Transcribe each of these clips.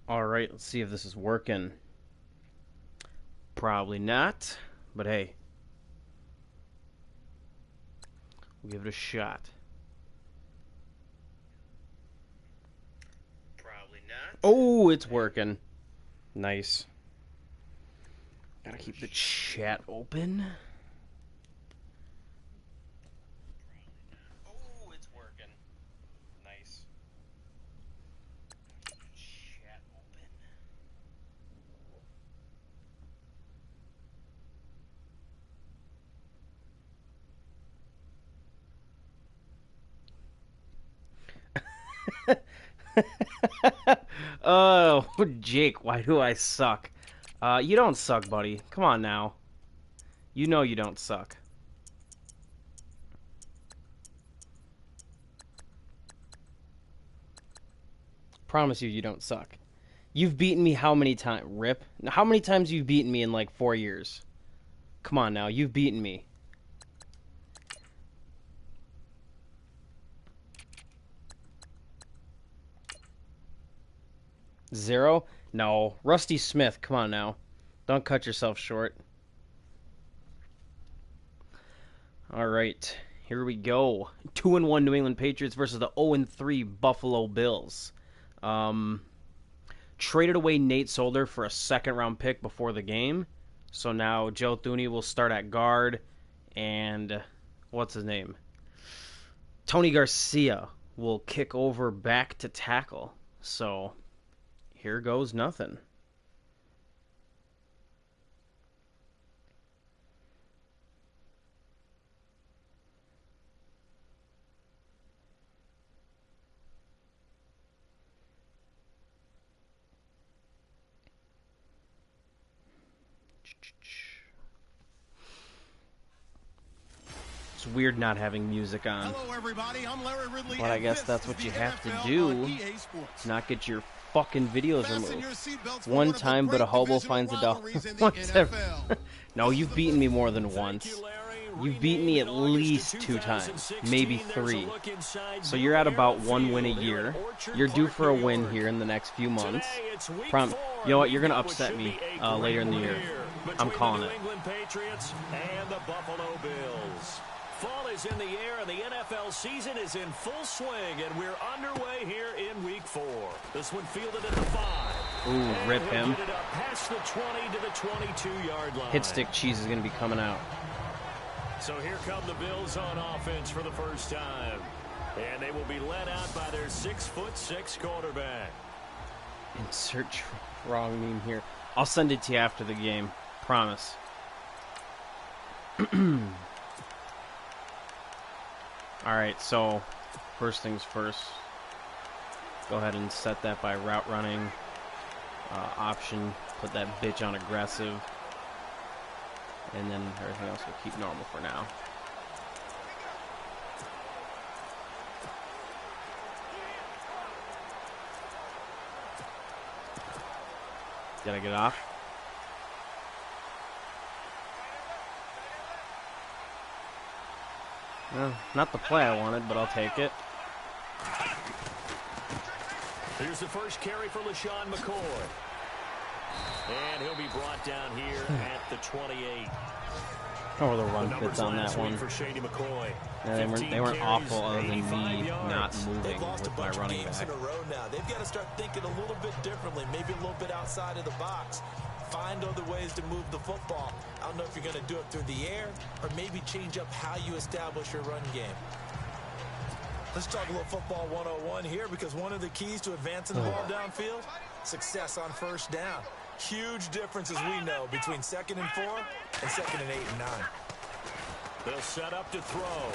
Alright, let's see if this is working. Probably not, but hey. We'll give it a shot. Probably not. Oh, it's working. Nice. Gotta keep the chat open. Oh, it's working. Nice. Chat open. Oh, Jake, why do I suck? You don't suck, buddy. Come on now. You know you don't suck. Promise you, you don't suck. You've beaten me how many times? Rip. How many times you've beaten me in like 4 years? Come on now, you've beaten me. Zero? No. Rusty Smith, come on now. Don't cut yourself short. Alright, here we go. 2-1 New England Patriots versus the 0-3 Buffalo Bills. Traded away Nate Solder for a second-round pick before the game. So now Joe Thuney will start at guard. And what's his name? Tony Garcia will kick over back to tackle. So here goes nothing. It's weird not having music on. Hello, everybody. I'm Larry Ridley, but I guess that's what you have to do. Not get your fucking videos removed. One time, but a hobo finds a dog. No, you've beaten me more than once. You've beaten me at least 2 times, maybe 3. So you're at about 1 win a year. You're due for a win here in the next few months. You know what? You're going to upset me later in the year. I'm calling it. Fall is in the air, and the NFL season is in full swing, and we're underway here in Week 4. This one fielded at the 5. Ooh, rip him. Get it up past the 20 to the 22-yard line. Hit stick cheese is going to be coming out. So here come the Bills on offense for the first time. And they will be led out by their 6'6" quarterback. Insert wrong meme here. I'll send it to you after the game. Promise. Alright, so first things first. Go ahead and set that by route running. Option, put that bitch on aggressive. And then everything else will keep normal for now. Did I get off? Well, not the play I wanted, but I'll take it. Here's the first carry for LaShawn McCoy. And he'll be brought down here at the 28. Oh, the run fits on that one. Yeah, they weren't awful other than me not moving with my running back. They've got to start thinking a little bit differently, maybe a little bit outside of the box. Find other ways to move the football. I don't know if you're going to do it through the air or maybe change up how you establish your run game. Let's talk a little football 101 here, because one of the keys to advancing the ball downfield, success on first down. Huge difference, as we know, between 2nd and 4 and 2nd and 8 and 9. They'll set up to throw.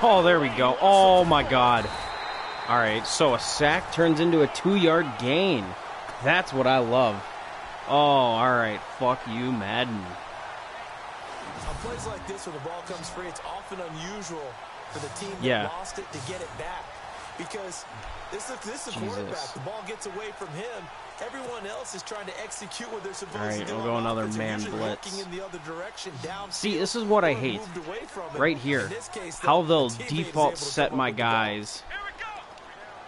Oh, there we go. Oh, my God. All right, so a sack turns into a 2-yard gain. That's what I love. Oh, all right. Fuck you, Madden. On plays like this where the ball comes free, it's often unusual for the team that lost it to get it back. Because this is a quarterback. The ball gets away from him. Everyone else is trying to execute what they're supposed to do. All right, we'll go another man blitz. In the other direction, see, this is what I hate. Right here. How they'll default set my guys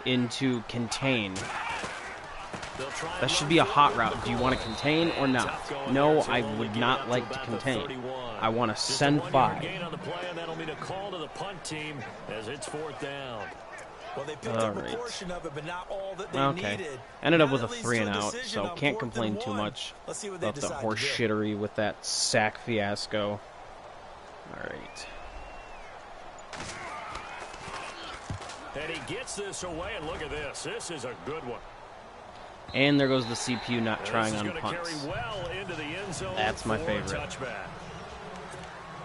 into contain. That should be a hot route. Do you want to contain or not? No, I would not like to contain. I want to send 5. All right. Okay. Ended up with a 3 and out, so can't complain too much about the horse shittery with that sack fiasco. All right. And he gets this away, and look at this. This is a good one. And there goes the CPU not trying on punts. That's my favorite.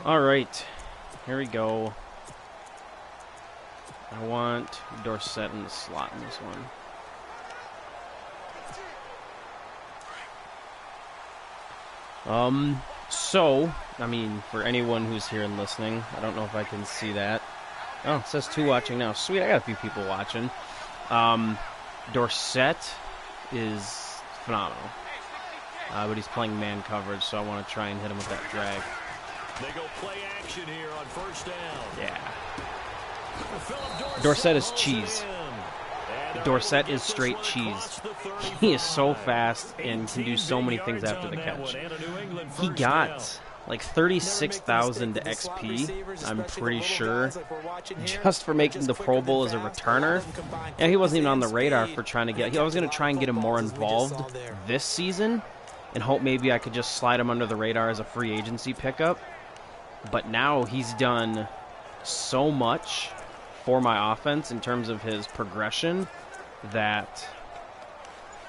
All right. Here we go. I want Dorsett in the slot in this one. So, I mean, for anyone who's here and listening, I don't know if I can see that. Oh, it says 2 watching now. Sweet, I got a few people watching. Dorsett is phenomenal. But he's playing man coverage, so I want to try and hit him with that drag. They go play action here on first down. Yeah. Dorsett is cheese. Dorsett is straight cheese. He is so fast and can do so many things after the catch. He got like 36,000 XP, I'm pretty sure, just for making the Pro Bowl as a returner. And he wasn't even on the radar for trying to get... I was going to try and get him more involved this season and hope maybe I could just slide him under the radar as a free agency pickup. But now he's done so much for my offense in terms of his progression that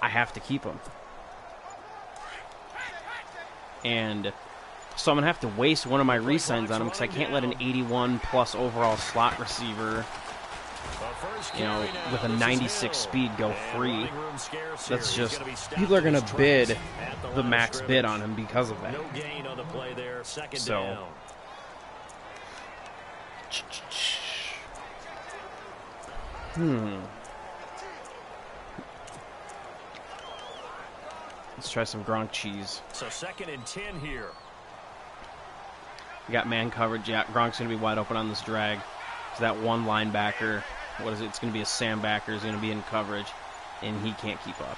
I have to keep him. And so I'm going to have to waste one of my re-signs on him because I can't let an 81-plus overall slot receiver, you know, with a 96 speed go free. That's just, people are going to bid the max bid on him because of that. So, let's try some Gronk cheese. So 2nd and 10 here. We got man coverage. Yeah, Gronk's going to be wide open on this drag. So that one linebacker, what is it? It's going to be a Sam backer, is going to be in coverage, and he can't keep up.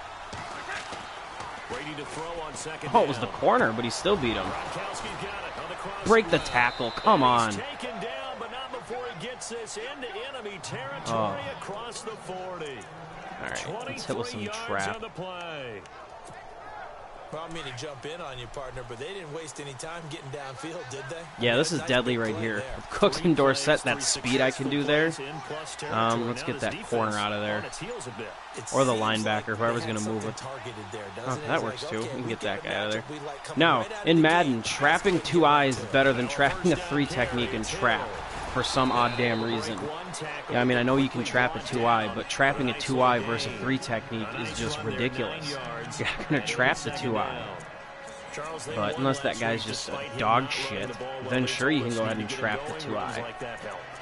Ready to throw on 2nd Oh, it was the corner, but he still beat him. Break the tackle. Come on. Taken down, but not before he gets this into enemy territory across the 40. All right, let's hit with some trap. Well, I mean to jump in on you, partner, but they didn't waste any time getting downfield, did they? Yeah, this is deadly right here. With Cooks and Dorsett, that speed I can do there. Let's get that corner out of there. Or the linebacker, whoever's going to move it. Oh, that works too. We can get that guy out of there. Now, in Madden, trapping 2 eyes is better than trapping a 3 technique and trap for some odd damn reason. Yeah, I mean, I know you can trap a 2-eye, but trapping a 2-eye versus a 3 technique is just ridiculous. You're not going to trap the 2-eye. But unless that guy's just a dog shit, then sure you can go ahead and trap the 2-eye.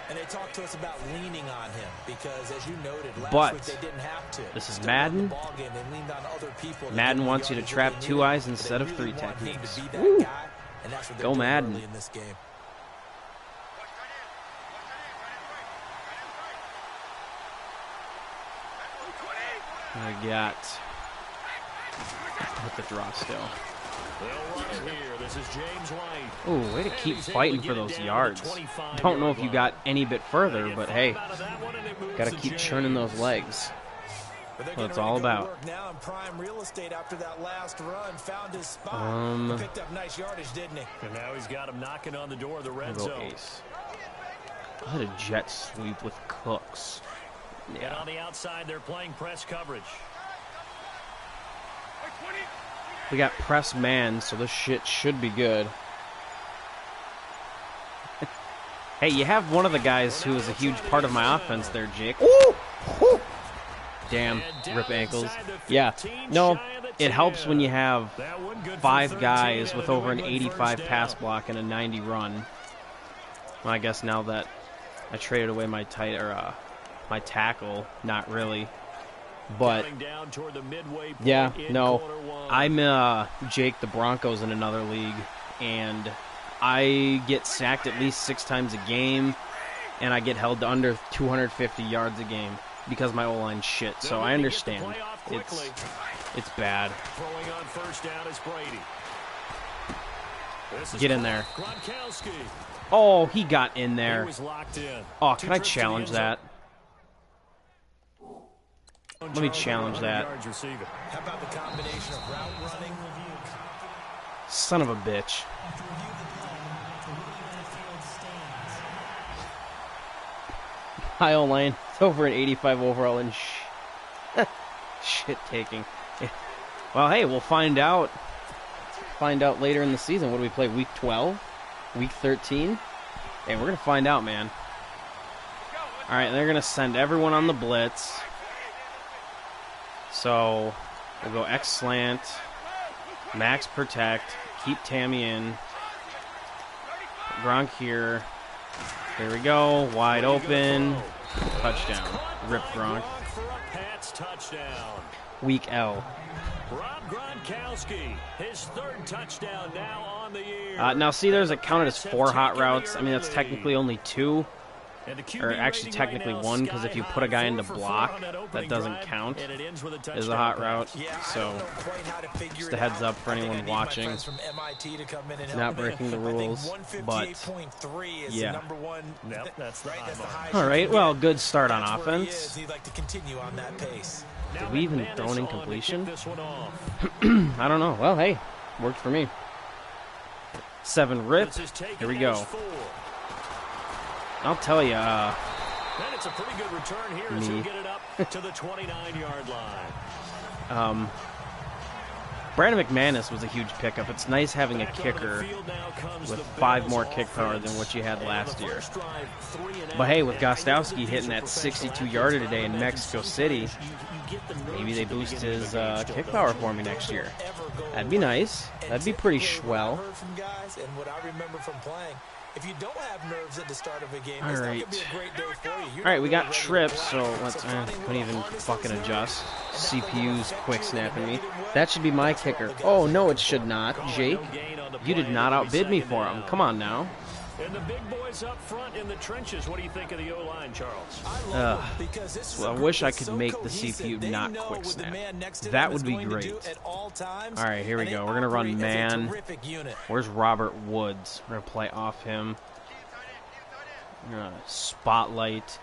And they talked to us about leaning on him because, as you noted, but last week they didn't have to. This is Madden. Madden wants you to trap 2 eyes instead of 3 techniques. Woo. Go Madden. I got with the draw still. Ooh, way to keep fighting for those yards. Don't know if you got any bit further, but hey, gotta keep churning those legs. That's what it's all about. Picked up nice yardage, didn't he? And now he's got him knocking on the door of the red Go zone. ace. I had a jet sweep with Cooks. Yeah. And on the outside, they're playing press coverage. We got press man, so this shit should be good. Hey, you have one of the guys who is a huge part of my offense there, Jake. Ooh! Ooh! Damn, rip ankles. Yeah, no, it helps when you have 5 guys with over an 85 pass block and a 90 run. Well, I guess now that I traded away my my tackle, not really. But yeah, no, I'm Jake the Broncos in another league, and I get sacked at least 6 times a game, and I get held to under 250 yards a game because my O-line's shit. So I understand. It's bad. Throwing on first down is Brady. Get in there. Gronkowski. Oh, he got in there. He was locked in. Oh, can I challenge that? Let me challenge that. How about the combination of route running? Son of a bitch. High O-line. It's over an 85 overall and shit taking. Well, hey, we'll find out. Find out later in the season. What do we play? Week 12? Week 13? Hey, we're going to find out, man. All right, they're going to send everyone on the blitz. So, we'll go X slant, max protect, keep Tammy in. Gronk here. Here we go. Wide open. Touchdown. Rip Gronk. Week L. Rob Gronkowski, his third touchdown now on the year. Now, see, there's it counted as 4 hot routes. I mean, that's technically only 2. Or actually technically 1, because if you put a guy into block, that doesn't count as a hot route. So, just a heads up for anyone watching. Not breaking the rules, but yeah. Alright, well, good start on offense. Did we even throw an incompletion? I don't know. Well, hey, worked for me. 7 rip. Here we go. I'll tell you, and it's a pretty good return here as he'll get it up to the 29-yard line. Brandon McManus was a huge pickup. It's nice having a kicker with 5 more kick power than what you had last year. But hey, with Gostowski hitting that 62-yarder today in Mexico City, maybe they boost his kick power for me next year. That'd be nice. That'd be pretty swell. If you don't have nerves at the start of a game, all right. Be a great day for you. All right, we got trips, so let's couldn't even fucking adjust. CPU's quick snapping me. That should be my kicker. Oh no, it should not, Jake. You did not outbid me for him. Come on now. And the big boys up front in the trenches. What do you think of the O-line, Charles? Well, I wish I could make the CPU not quick snap. That would be great. All right, here we go. We're going to run man. Where's Robert Woods? We're going to play off him. Spotlight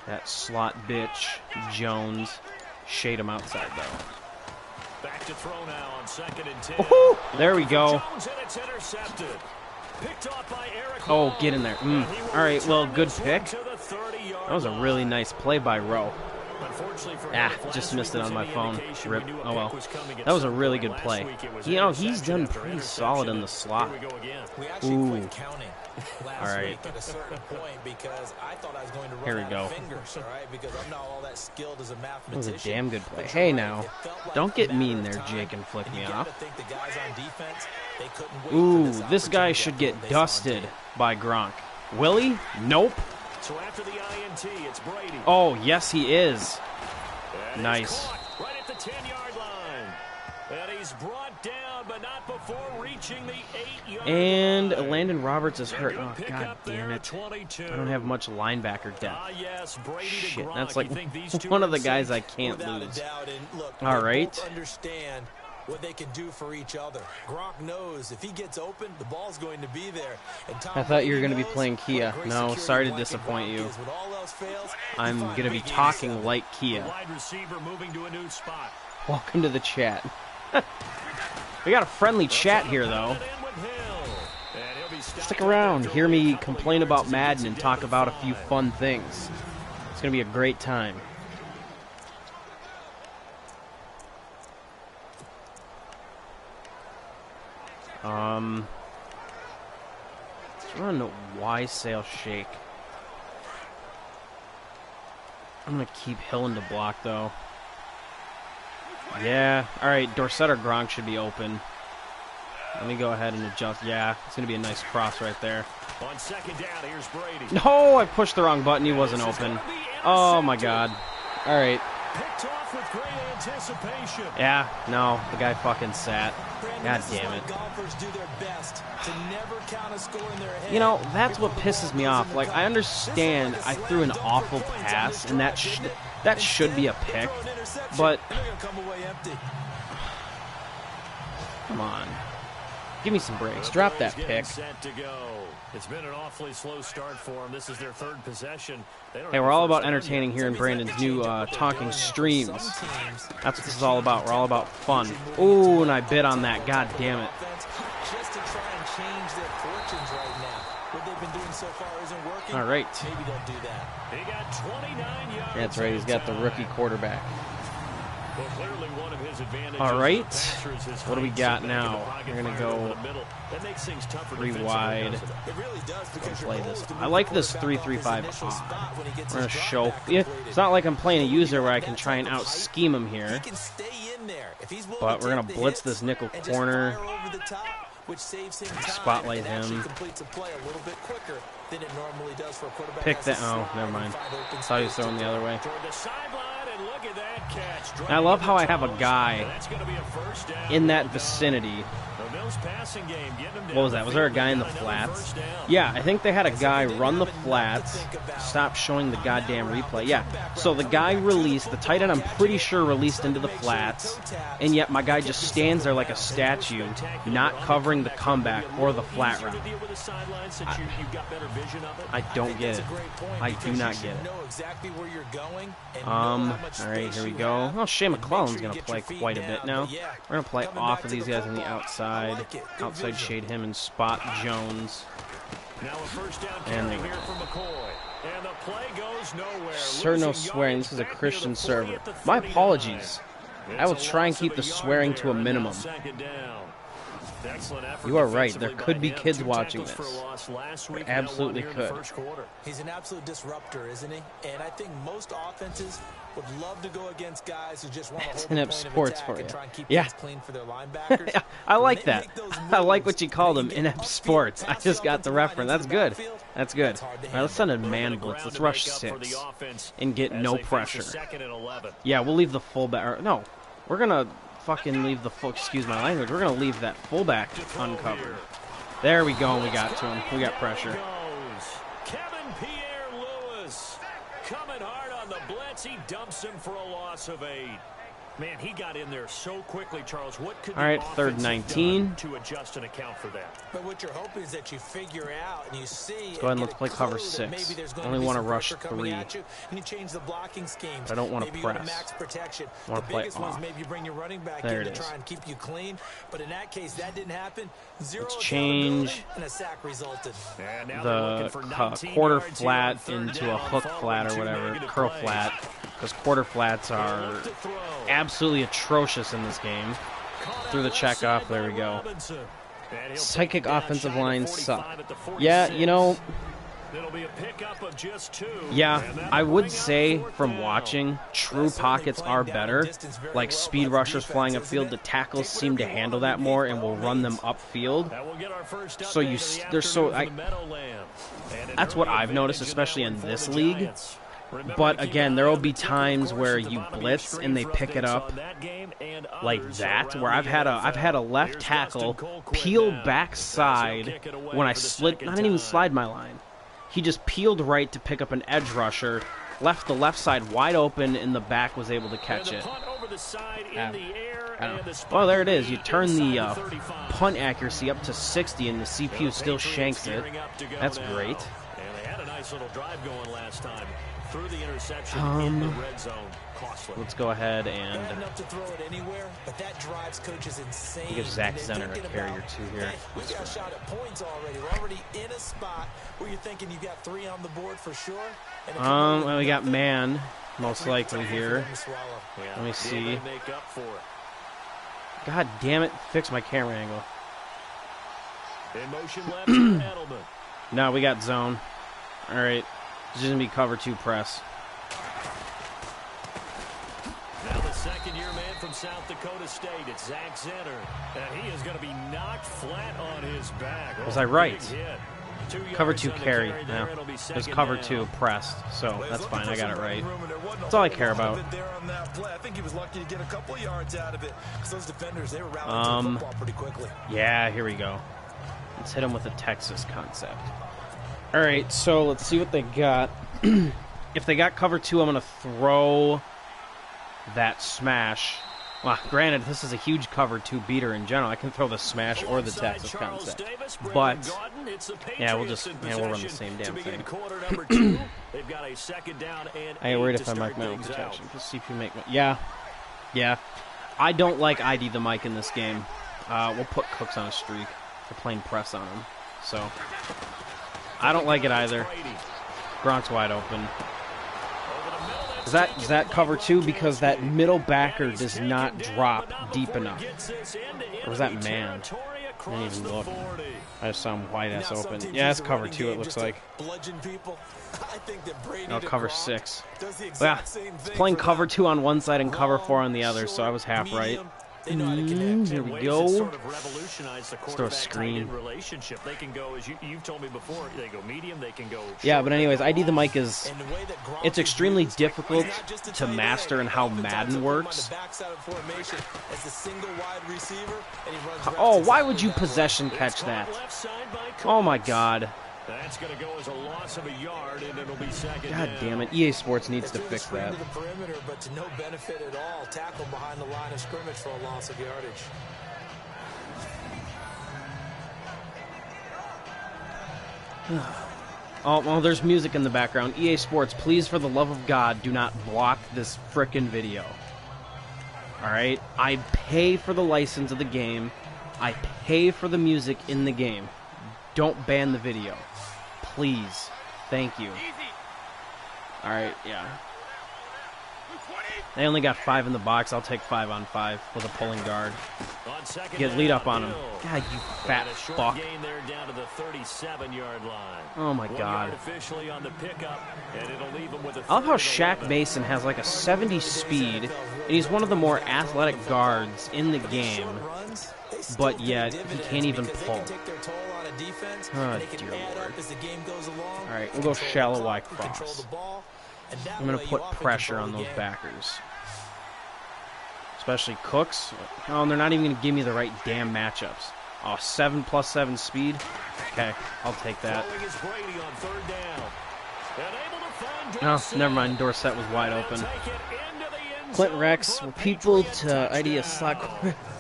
that slot bitch, Jones. Shade him outside, though. Back to throw now on 2nd and 10. There we go. Jones, and it's intercepted. Picked off by Eric. Oh, get in there. All right, well, good pick. That was a really nice play by Rowe. Just missed it on my phone. Rip. Oh, well. That was a really good play. You know, he's done pretty solid in the slot. Ooh. All right. Here we go. That was a damn good play. Hey, now. Don't get mean there, Jake, and flick me off. Ooh, this guy should get dusted by Gronk. Will he? Nope. So after the INT, it's Brady. Oh, yes, he is. Nice. Right at the 10-yard line. And he's brought down, but not before reaching the 8-yard line. And Landon Roberts is hurt. Oh, god damn it. I don't have much linebacker depth. Shit, that's like one of the guys I can't lose. All right. What they can do for each other. Gronk knows if he gets open, the ball's going to be there. I thought you were going to be playing Kia. No, sorry to disappoint you. I'm going to be talking like Kia. Welcome to the chat. We got a friendly chat here, though. Stick around. Hear me complain about Madden and talk about a few fun things. It's going to be a great time. Let's run a Y sail shake. I'm gonna keep Hillen to block though. Yeah, alright, Dorsett or Gronk should be open. Let me go ahead and adjust. Yeah, it's gonna be a nice cross right there. On 2nd down, here's Brady. No, I pushed the wrong button. He wasn't open. Oh my god. Alright. Picked off with great anticipation. Yeah, no, the guy fucking sat. God damn it. You know, that's what pisses me off. Like, I understand I threw an awful pass, and That should be a pick, but come on. Give me some breaks. Drop that pick. It's been an awfully slow start for them. This is their third possession. Hey, we're all about entertaining here in Brandon's new talking streams. That's what this is all about. We're all about fun. Ooh, and I bit on that. God damn it. Just to try and change their fortunes right now. What they've been doing so far isn't working. All right. Maybe they'll do that. He got 29 yards. That's right. He's got the rookie quarterback. Well, clearly one of his advantages. All right. What do we got now? We're going to go 3 wide. Play this. I like this 3-3-5 odd. We're going to show. Yeah, it's not like I'm playing a user where I can try and out-scheme him here. But we're going to blitz this nickel corner. Spotlight him. Pick that. Oh, never mind. Thought he was throwing the other way. I love how I have a guy in that vicinity. What was that? Was there a guy in the flats? Yeah, I think they had a guy run the flats. Stop showing the goddamn replay. Yeah, so the guy released, the tight end I'm pretty sure released into the flats, and yet my guy just stands there like a statue, not covering the comeback or the flat route. I don't get it. I do not get it. Alright, here we go. Oh, Shea McClellan's going to play quite a bit now. We're going to play off of these guys on the outside. Outside shade him and spot Jones. And there we go. Sir, no swearing. This is a Christian server. My apologies. I will try and keep the swearing to a minimum. You are right. There could be kids watching this. There absolutely could. He's an absolute disruptor, isn't he? And I think most offenses would love to go against guys who just want to hold sports for you. Yeah. Clean for their linebackers. I like that. I like what you called them, inept sports. I just got the reference. That's good. That's good. All right, let's send a man blitz. Let's rush 6 and get no pressure. Yeah, we'll leave the fullback. No, we're gonna fucking leave the full. Excuse my language. We're gonna leave that fullback uncovered. There we go. We got to him. We got pressure. Coming hard on the blitz, he dumps him for a loss of 8. Man, he got in there so quickly, Charles. What could all right, third 19 to adjust and account for that? But what you're hoping is that you figure out and you see. Let's go ahead and let's play cover 6. I only want to rush 3. And you change the blocking schemes. I don't want to press. Max protection. I want to play off. Maybe you bring your running back there in it to is. try and keep you clean. But in that case, that didn't happen. Let's change and a sack resulted. the quarter flat into a hook flat or whatever, curl flat, because quarter flats are absolutely atrocious in this game. Through the check off, there we go. Psychic offensive line suck. Yeah, you know, yeah, I would say from watching, true pockets are better. Like speed rushers flying upfield, the tackles seem to handle that more and will run them upfield. So that's what I've noticed, especially in this league. But again, there will be times where you blitz and they pick it up like that, where I've had a left tackle peel backside when I slid. I didn't even slide my line. He just peeled right to pick up an edge rusher, left the left side wide open, and the back was able to catch it. Well, there it is. You turn the punt accuracy up to 60, and the CPU still shanks it. That's great. Little drive going last time through the interception in the red zone. Costly. Let's go ahead and to throw it anywhere, but that drives coaches insane. Give Zach Zenner a carry or 2 here. We got shot at points already. We're already in a spot where you're thinking you've got 3 on the board for sure. Well, we got man most likely here. Let me see. God damn it! Fix my camera angle. In motion left to Edelman. No, we got zone. All right, this is gonna be cover 2 press. Now the second-year man from South Dakota State, it's Zach Zenner, and he is going to be knocked flat on his back. Was I right? Cover 2 carry. No, it was cover 2 pressed, so that's fine. I got it right. That's all I care about. I think he was lucky to get a couple yards out of it because those defenders, they were rallying to the football pretty quickly. Yeah, here we go. Let's hit him with a Texas concept. All right, so let's see what they got. if they got cover 2, I'm going to throw that smash. Well, granted, this is a huge cover 2 beater in general. I can throw the smash or the Texas concept. But, yeah, we'll run the same damn thing. I ain't worried if I make my own protection. Let's see if you make my... Yeah. I don't like ID the Mike in this game. We'll put Cooks on a streak for playing press on him. So, I don't like it either. Gronk's wide open. Is that cover 2 because that middle backer does not drop deep enough? Or was that man? I didn't even look. I just saw him wide ass open. Yeah, it's cover 2, it looks like. No, cover 6. Yeah, it's playing cover 2 on one side and cover 4 on the other, so I was half right. Here we go. Let's throw a screen. Yeah, but anyways, ID the Mike is... It's extremely difficult to master in how Madden works. Oh, why would you possession catch that? Oh my god. That's going to go as a loss of a yard, and it'll be second God down. damn it. EA Sports needs to fix that. To the perimeter, but to no benefit at all. Tackle behind the line of scrimmage for a loss of yardage. Oh, well, there's music in the background. EA Sports, please, for the love of God, do not block this frickin' video. Alright? I pay for the license of the game. I pay for the music in the game. Don't ban the video. Please. Thank you. Alright, yeah. They only got 5 in the box. I'll take 5 on 5 with a pulling guard. Get lead up on him. God, you fat fuck. Oh my god. I love how Shaq Mason has like a 70 speed, and he's one of the more athletic guards in the game, but yet he can't even pull. Oh, dear Lord. Alright, we'll go shallow Y cross. I'm going to put pressure on those backers. Especially Cooks. Oh, and they're not even going to give me the right damn matchups. Oh, 7+7 speed? Okay, I'll take that. No, never mind. Dorsett was wide open. Clint Rex, were people to ID a slot...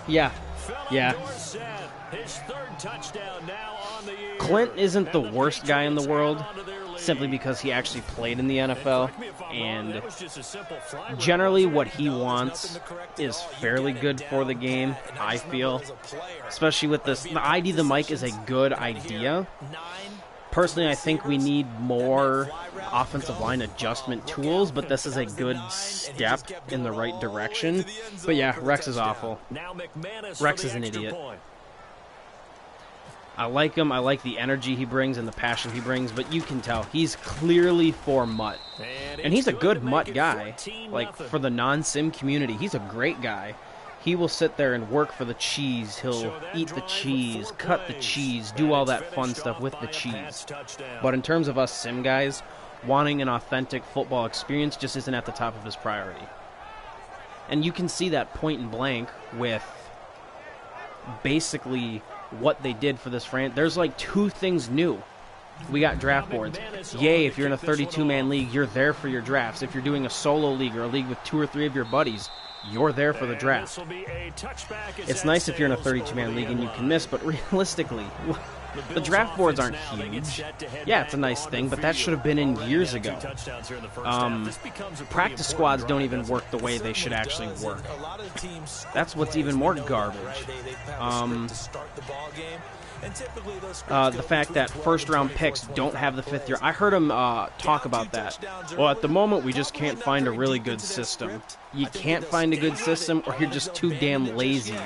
Yeah. Clint isn't the worst guy in the world, simply because he actually played in the NFL, and generally what he wants is fairly good for the game, I feel. Especially with this, the ID the Mike is a good idea. Personally, I think we need more offensive line adjustment tools, but this is a good step in the right direction. But yeah, Rex is awful. Rex is an idiot. I like him. I like the energy he brings and the passion he brings, but you can tell he's clearly for Mutt. And he's a good Mutt guy. Like, for the non-sim community, he's a great guy. He will sit there and work for the cheese. He'll eat the cheese, cut the cheese, do all that fun stuff with the cheese. But in terms of us sim guys, wanting an authentic football experience just isn't at the top of his priority. And you can see that point in blank with basically what they did for this franchise. There's like 2 things new. We got draft boards. Yay, if you're in a 32-man league, you're there for your drafts. If you're doing a solo league or a league with 2 or 3 of your buddies, you're there for the draft. It's nice if you're in a 32-man league and you can miss, but realistically, the draft boards aren't huge. Yeah, it's a nice thing, but that should have been in years ago. Practice squads don't even work the way they should actually work. That's what's even more garbage. The fact that first-round picks don't have the 5th year. I heard him talk about that. Well, at the moment, we just can't find a really good system. You can't find a good system, or you're just too damn lazy.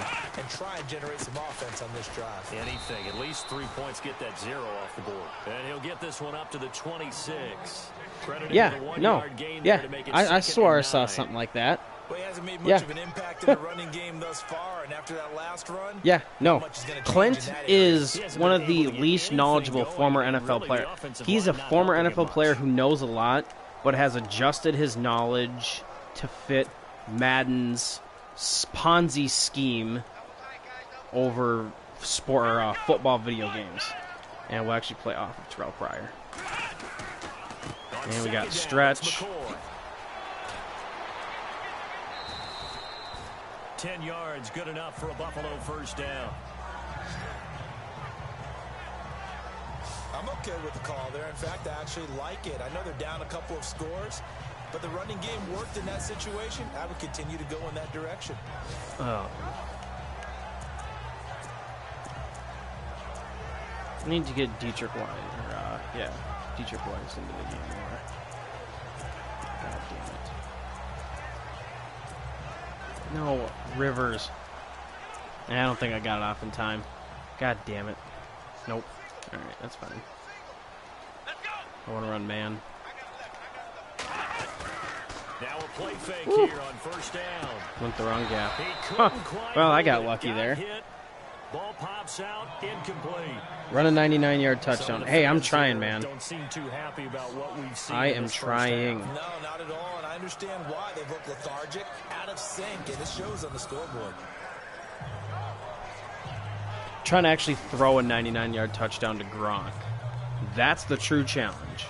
Anything, at least 3 points, get that 0 off the board. And he'll get this one up to the 26. Yeah, no. Yeah, I swore I saw something like that. Well, he hasn't made much of an impact in the running game thus far, and after that last run... Yeah, no. Clint is one of the least knowledgeable former NFL players. He's a former NFL player who knows a lot, but has adjusted his knowledge to fit Madden's Ponzi scheme over football video games. And we'll actually play off of Terrell Pryor. And we got stretch. 10 yards, good enough for a Buffalo first down. I'm okay with the call there. In fact, I actually like it. I know they're down a couple of scores, but the running game worked in that situation. I would continue to go in that direction. Oh. I need to get Dietrich Wise, Dietrich Wise into the game more. God damn it. No, Rivers. I don't think I got it off in time. God damn it. Nope. Alright, that's fine. I want to run man. Now a play fake here on first down. Went the wrong gap. Huh. Well, I got lucky there. Ball pops out, incomplete. Run a 99-yard touchdown. Hey, I'm trying, man. Don't seem too happy about what we've seen. I am trying. No, not at all, and I understand why. They look lethargic, out of sync, and it shows on the scoreboard. Trying to actually throw a 99-yard touchdown to Gronk. That's the true challenge.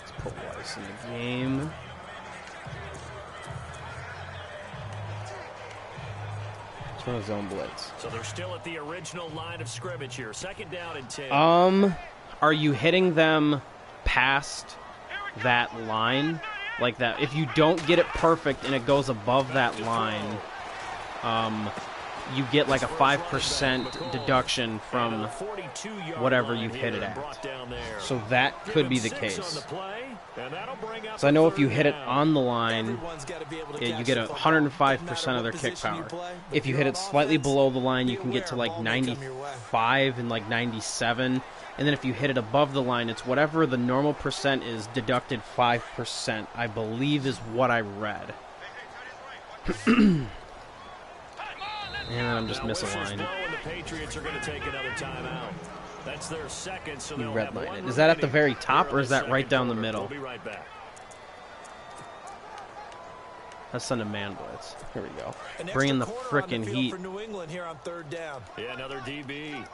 Let's put Weiss in the game. Let's run a zone blitz. So they're still at the original line of scrimmage here. Second down and 10. Are you hitting them past that line? Like that? If you don't get it perfect and it goes above that line, you get like a 5% deduction from whatever you've hit it at. So that could be the case. So I know if you hit it on the line, you get 105% of their kick power. If you hit it slightly below the line, you can get to like 95 and like 97. And then if you hit it above the line, it's whatever the normal percent is, deducted 5%, I believe is what I read. And I'm just misaligned. The Patriots are going to take another timeout. That's their second, so you redline it. Is that at the very top or is that right down the middle? We'll be right back. Let's send a man blitz. Here we go. Bring in the frickin' heat. For New England here on third down. Yeah, another DB.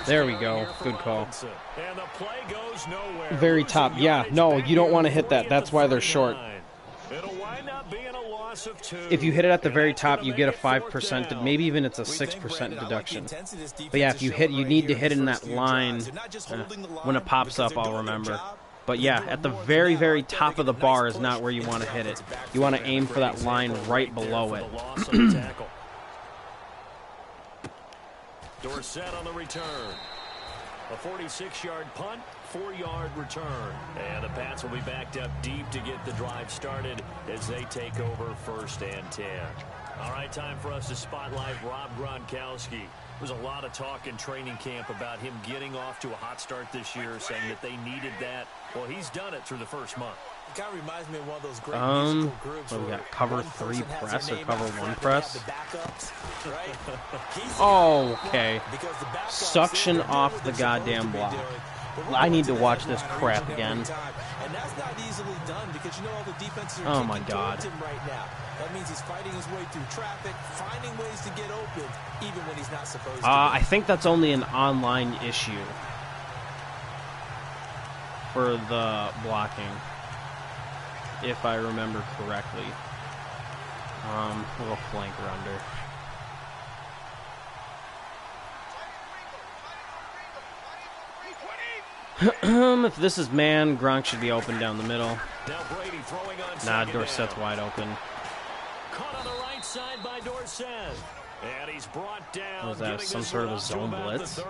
There we go. Good call. And the play goes nowhere. Very top. Yeah, no, you don't want to hit that. That's why they're short. It'll wind up being a loss of 2. If you hit it at the very top, you get a 5%, maybe even it's a 6% deduction. But yeah, if you hit, you need to hit in that line. When it pops up, I'll remember. But yeah, at the very, very top of the bar is not where you want to hit it. You want to aim for that line right below it. Dorsett on the return. A 46-yard punt, 4-yard return. And the Pats will be backed up deep to get the drive started as they take over first and 10. All right, time for us to spotlight Rob Gronkowski. There's a lot of talk in training camp about him getting off to a hot start this year, saying that they needed that. Well, he's done it through the first month. It kind of reminds me of one of those great musical groups. What we got? Cover 3 press or cover 1 press? Right? Oh, okay. Suction off the goddamn block. I need to watch this crap again. And that's not easily done because you know all the defenses are oh my God. him right now. That means he's fighting his way through traffic, finding ways to get open, even when he's not supposed to. I think that's only an online issue for the blocking, if I remember correctly. A little flanker under. If this is man, Gronk should be open down the middle. Nah, Dorsett's wide open. Caught on the right side by Dorsett. And he's brought down. Was that some sort of a zone blitz?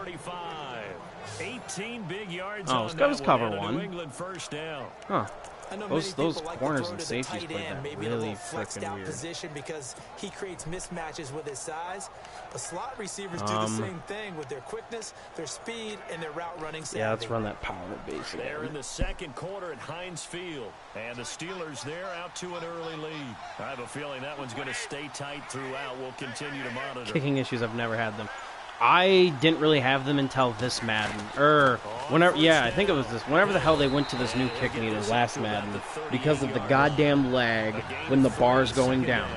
18 big yards. Oh, that was cover 1. New England first down. Huh. Those corners and safeties play that really freaking weird. Position because he creates mismatches with his size. The slot receivers do the same thing with their quickness, their speed, and their route running. Yeah, let's run that power base. They're in the second quarter at Heinz Field, and the Steelers there out to an early lead. I have a feeling that one's going to stay tight throughout. We'll continue to monitor. Kicking issues, I've never had them. I didn't really have them until this Madden. Whenever, yeah, I think it was this. Whenever the hell they went to this new kick meter last Madden, because of the goddamn lag when the bar's going down.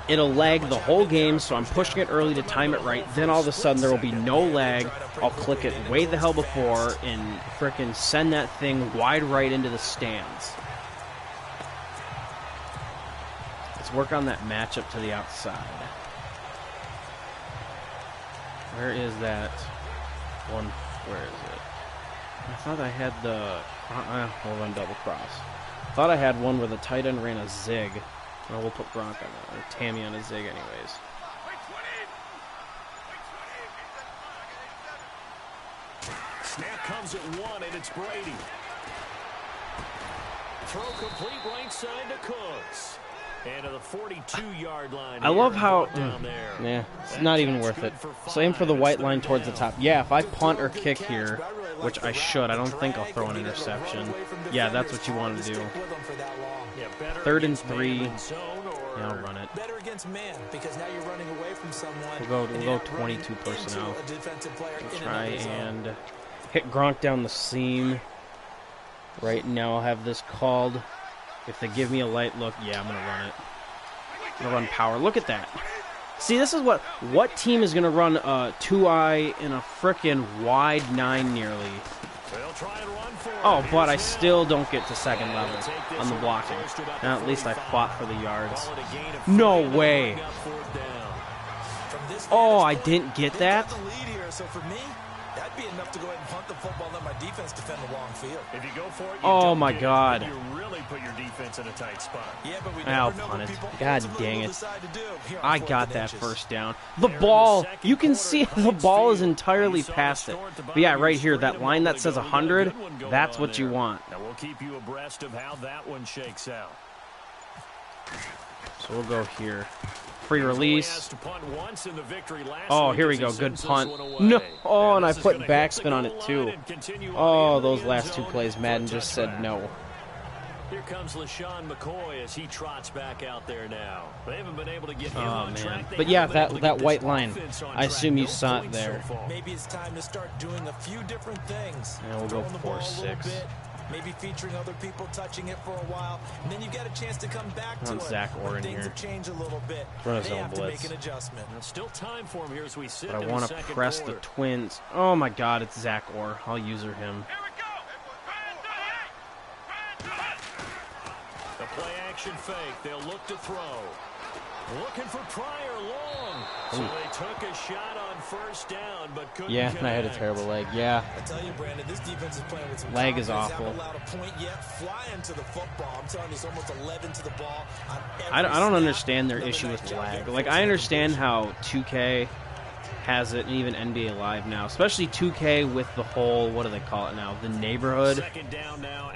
it'll lag the whole game, so I'm pushing it early to time it right. Then all of a sudden there will be no lag. I'll click it way the hell before and frickin' send that thing wide right into the stands. Let's work on that matchup to the outside. Where is that one? Where is it? I thought I had the... we'll run double cross. Thought I had one where the tight end ran a zig. Well, we'll put Gronk on that, or Tammy on a zig anyways. Snap comes at 1, and it's Brady. Throw complete right side to Cooks. And to the 42-yard line. I love how... yeah, it's not even worth it. So aim for the white line towards the top. Yeah, if I punt or kick here, which I should, I don't think I'll throw an interception. Yeah, that's what you want to do. 3rd and 3. Yeah, I'll run it. We'll go 22 personnel. We'll try and hit Gronk down the seam. Right now I'll have this called. If they give me a light look, yeah, I'm going to run it. I'm going to run power. Look at that. See, this is what team is going to run a 2-eye in a frickin' wide 9 nearly. Oh, but I still don't get to second level on the blocking. Now, at least I fought for the yards. No way. Oh, I didn't get that? That'd be enough to go ahead and punt the football and let my defense defend the long field. If you go for it, oh my God. You really put your defense in a tight spot. Yeah, but we I'll punt it. God dang it. I got that first down. The ball, you can see the ball is entirely past it. But yeah, right here, that line that says 100, that's what you want. Now we'll keep you abreast of how that one shakes out. So we'll go here. Free release. Oh, here we go. Good punt. No. Oh, and I put backspin on it too. Oh, those last 2 plays, Madden just said no. Here comes LaShawn McCoy as he trots back out there now. They haven't been able to get him on track. But yeah, that white line. I assume you saw it there. Maybe it's time to start doing a few different things. And we'll go 4-6. Maybe featuring other people touching it for a while, and then you get a chance to come back to it. Zach Orr in things here. Have changed a little bit. Run they have blitz. to make an adjustment. Now, still time for him here as we sit. But I want to press the Twins. Oh my God, it's Zach Orr. I'll user him. The play action fake. They'll look to throw. Looking for Pryor long. So they took a shot on first down, but couldn't connect. And I had a terrible leg. Yeah. I tell you, Brandon, this defense is playing with some leg is awful. Flying to the football. I'm telling you, it's almost 11 to the ball. I don't understand their issue with lag. Like, I understand how 2K has it, and even NBA Live now, especially 2K with the whole, what do they call it now? The neighborhood.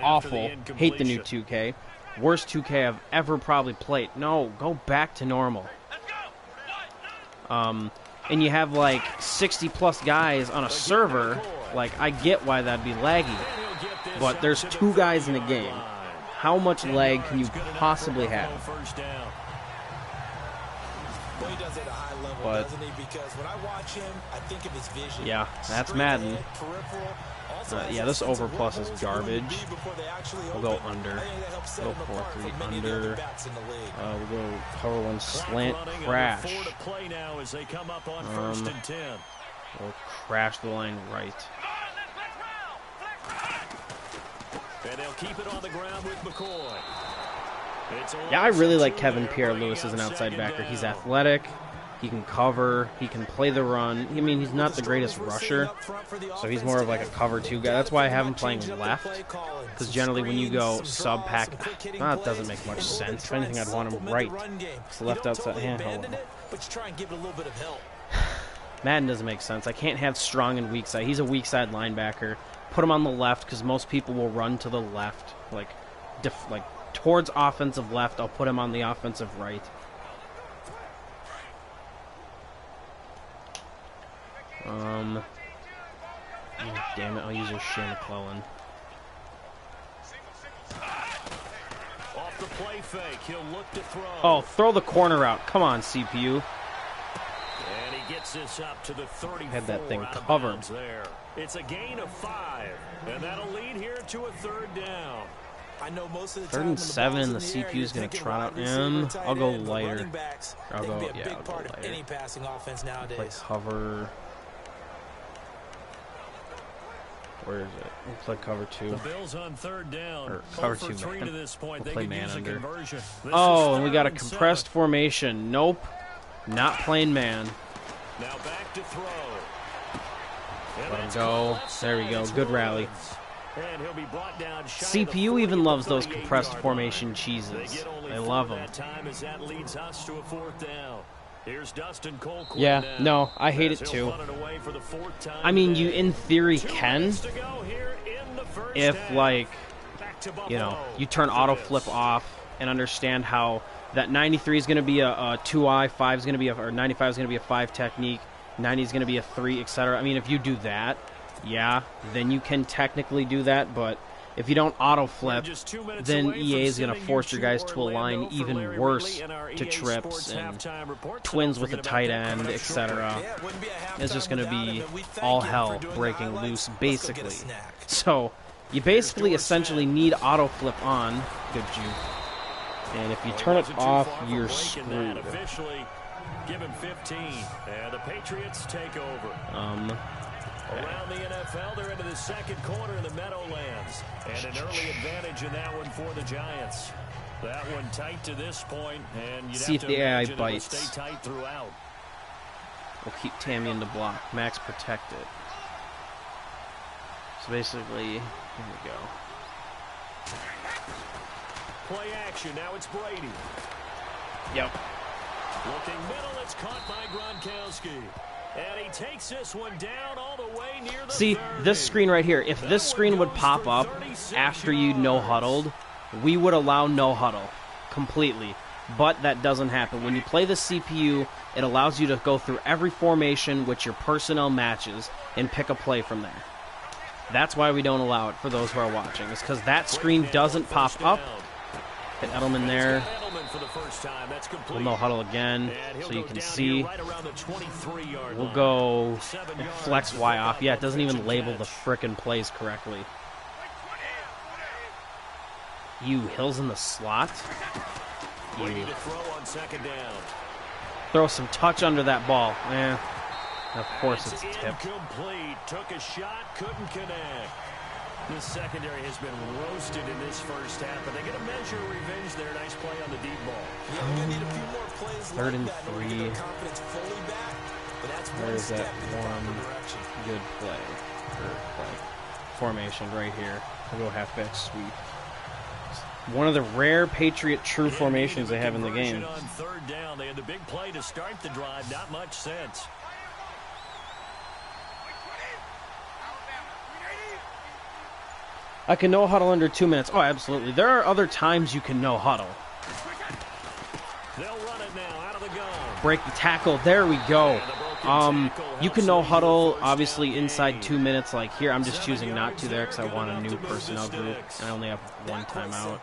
Awful. Hate the new 2K. Worst 2K I've ever probably played. No, go back to normal. And you have like 60+ guys on a server. Like, I get why that'd be laggy. But there's 2 guys in a game. How much lag can you possibly have? Well, he does it at a high level, doesn't he? Because when I watch him, I think of his vision. Yeah, that's Madden. Yeah, this over plus is garbage. We'll go under. We'll go 4-3 under. We'll go cover 1 slant crash. We'll crash the line right. And they'll keep it on the ground with McCoy. Yeah, I really like Kevin Pierre-Louis as an outside backer. He's athletic. He can cover. He can play the run. I mean, he's not the greatest rusher, so he's more of like a cover 2 guy. That's why I have him playing left, because generally when you go sub-pack, that doesn't make much sense. If anything, I'd want him right. It's the left outside. Madden doesn't make sense. I can't have strong and weak side. He's a weak side linebacker. Put him on the left, because most people will run to the left, like towards offensive left. I'll put him on the offensive right. Damn it, I'll use your Shane McClellan. Off the play fake, he'll look to throw. Oh, throw the corner out. Come on, CPU. And he gets this up to the 34. Had that thing covered. There. It's a gain of 5, and that'll lead here to a 3rd down. I know most of the time 3rd and 7, and the CPU is going to trot out. I'll go lighter. I'll go lighter. Any passing offense nowadays. Play cover. Where is it? We'll play cover 2. The Bills on 3rd down. Or cover 2 3 man. to this point. We'll They play man under. Oh, and we got a compressed formation. Nope. Not playing man. Now back to throw. Let him go. There we go. Good rally. And he'll be brought down CPU even loves those compressed formation cheeses. I love them. Yeah, no, I hate it too. I mean, you in theory can, if like, you know, you turn auto flip off and understand how that 93 is going to be a 2i, 5 is going to be or 95 is going to be a 5 technique, 90 is going to be a 3, etc. I mean, if you do that, yeah, then you can technically do that, but if you don't auto flip, then EA is going to force your guys to align even worse to trips and twins with a tight end, etc. It's just going to be all hell breaking loose, basically. So you basically essentially need auto flip on. Good juke. And if you turn it off, you're screwed. Give him 15, and the Patriots take over. Around the NFL, they're into the 2nd quarter in the Meadowlands, and an early advantage in that one for the Giants. That one tight to this point, and you'd see have if to the AI imagine bites. It will stay tight throughout. We'll keep Tammy in the block. Max protect it. So basically, here we go. Play action. Now it's Brady. Yep. Looking middle, it's caught by Gronkowski. And he takes this one down all the way near the See, 30. this screen right here, if this screen would pop up after you no-huddled, we would allow no-huddle completely. But that doesn't happen. When you play the CPU, it allows you to go through every formation which your personnel matches and pick a play from there. That's why we don't allow it for those who are watching. It's because that screen doesn't pop up. Hit Edelman there. We'll no-huddle again so you can see. We'll go flex Y off. Yeah, it doesn't even label the frickin' plays correctly. You, Hill's in the slot. You. Throw some touch under that ball. Eh. Of course it's tipped. Took a shot, couldn't connect. The secondary has been roasted in this first half, but they get a measure of revenge there. Nice play on the deep ball. Yeah, we're going to need a few more plays 3rd and like that 3. to get their confidence fully back, but that's There's that one direction. good play. Formation right here. We'll go halfback sweep. One of the rare Patriot true formations they have in the game. On 3rd down, they had the big play to start the drive. Not much sense. I can no-huddle under 2 minutes. Oh, absolutely. There are other times you can no-huddle. They'll run it now out of the gun. Break the tackle. There we go. You can no-huddle, obviously, inside 2 minutes. Like here, I'm just choosing not to there because I want a new personnel group, and I only have one timeout.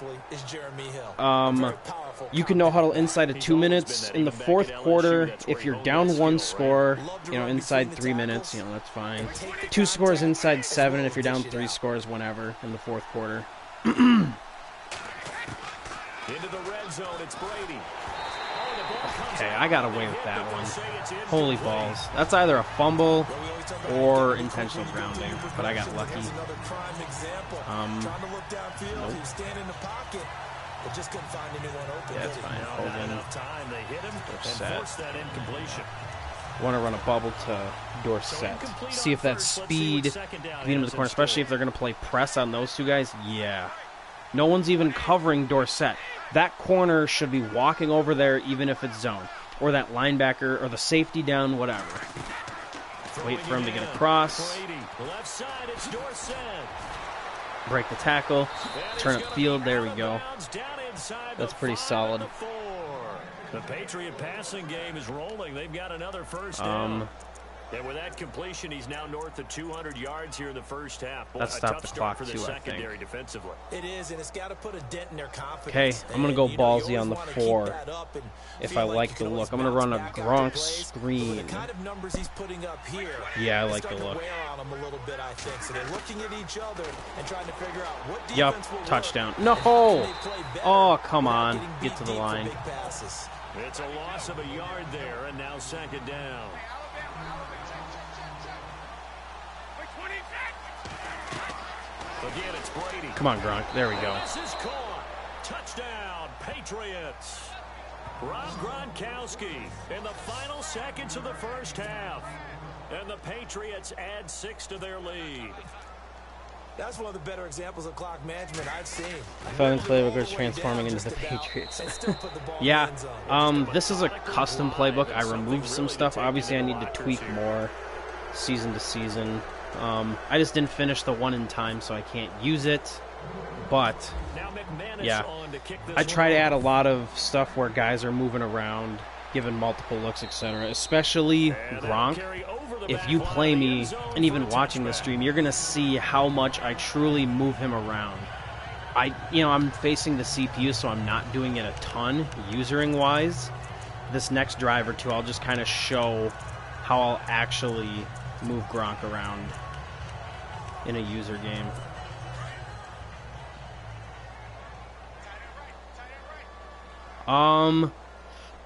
You can no-huddle inside of 2 minutes. In the 4th quarter, if you're down 1 score, you know, inside 3 minutes, you know, that's fine. 2 scores inside 7, and if you're down 3 scores, whenever in the 4th quarter. Into the red zone, it's Brady. Okay, I got away with that one. Holy balls. That's either a fumble or intentional grounding, but I got lucky. Nope. Yeah, it's fine. Hogan. Dorsett. Want to run a bubble to Dorsett. See if that speed can beat him to the corner, especially if they're going to play press on those 2 guys. Yeah. No one's even covering Dorsett. That corner should be walking over there even if it's zone. Or that linebacker or the safety down, whatever. Wait for him to get across. Break the tackle. Turn up field. There we go. That's pretty solid. The Patriot passing game is rolling. They've got another first down. And with that completion, he's now north of 200 yards here in the first half. That stopped the clock, for the too, secondary defensively. It is, and it's got to put a dent in their confidence. Okay, I'm going to go ballsy on the 4 if I like the look. I'm going to run a Gronk screen. The kind of numbers he's putting up here, yeah, I like the look. Wear on them a little bit, I think. So they're looking at each other and trying to figure out what defense Yup, touchdown. No! Oh, come on. Get to the line. It's a loss of a yard there, and now second down. Again, it's Brady. Come on, Gronk. There we go. This is caught. Touchdown, Patriots. Rob Gronkowski in the final seconds of the first half. And the Patriots add 6 to their lead. That's one of the better examples of clock management I've seen. Fun playbook is transforming into the Patriots. Yeah, this is a custom playbook. I removed some stuff. Obviously, I need to tweak more season to season. I just didn't finish the one in time, so I can't use it. But, yeah, I try to add a lot of stuff where guys are moving around, given multiple looks, etc. Especially Gronk. If you play me, and even watching the stream, you're going to see how much I truly move him around. I'm facing the CPU, so I'm not doing it a ton, usering-wise. This next drive or two, I'll just kind of show how I'll actually move Gronk around in a user game.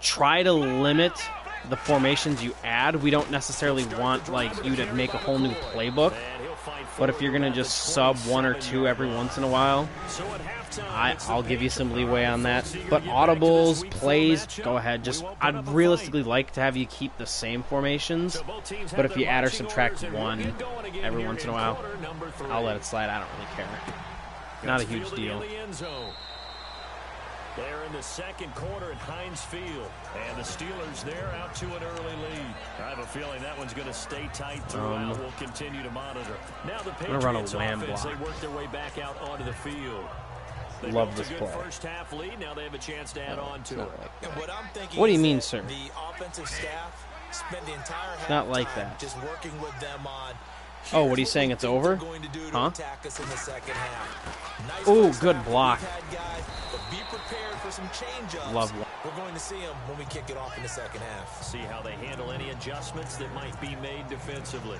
Try to limit the formations you add. We don't necessarily want you to make a whole new playbook, but if you're gonna just sub 1 or 2 every once in a while, I'll give you some leeway on that. But audibles, plays, go ahead. I'd realistically like to have you keep the same formations, but if you add or subtract 1 every once in a while, I'll let it slide. I don't really care. Not a huge deal. They're in the second quarter at Heinz Field, and the Steelers there out to an early lead. I have a feeling that one's going to stay tight throughout. We'll continue to monitor. Now the Patriots offense, they work their way back out onto the field. They love this play. First half lead. Now they have a chance to add on to it. What do you mean, sir? The offensive staff spend the entire half not like that. Just working with them on. Oh, what are you saying? It's over? Huh? Ooh, good block. Love one. We're going to see him when we kick it off in the second half. See how they handle any adjustments that might be made defensively.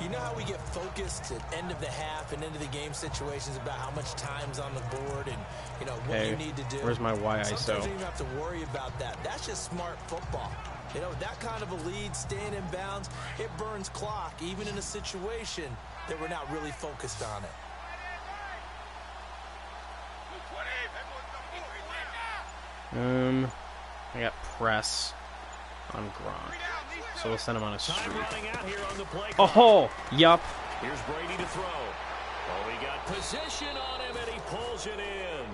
You know how we get focused at end of the half and end of the game situations about how much time's on the board and what you need to do. Where's my YISO? Sometimes you don't even have to worry about that. That's just smart football. That kind of a lead, staying in bounds, it burns clock, even in a situation that we're not really focused on it. I got press on Gronk, so we'll send him on a streak. Oh, yup. Here's Brady to throw. Oh, he got position on him, and he pulls it in.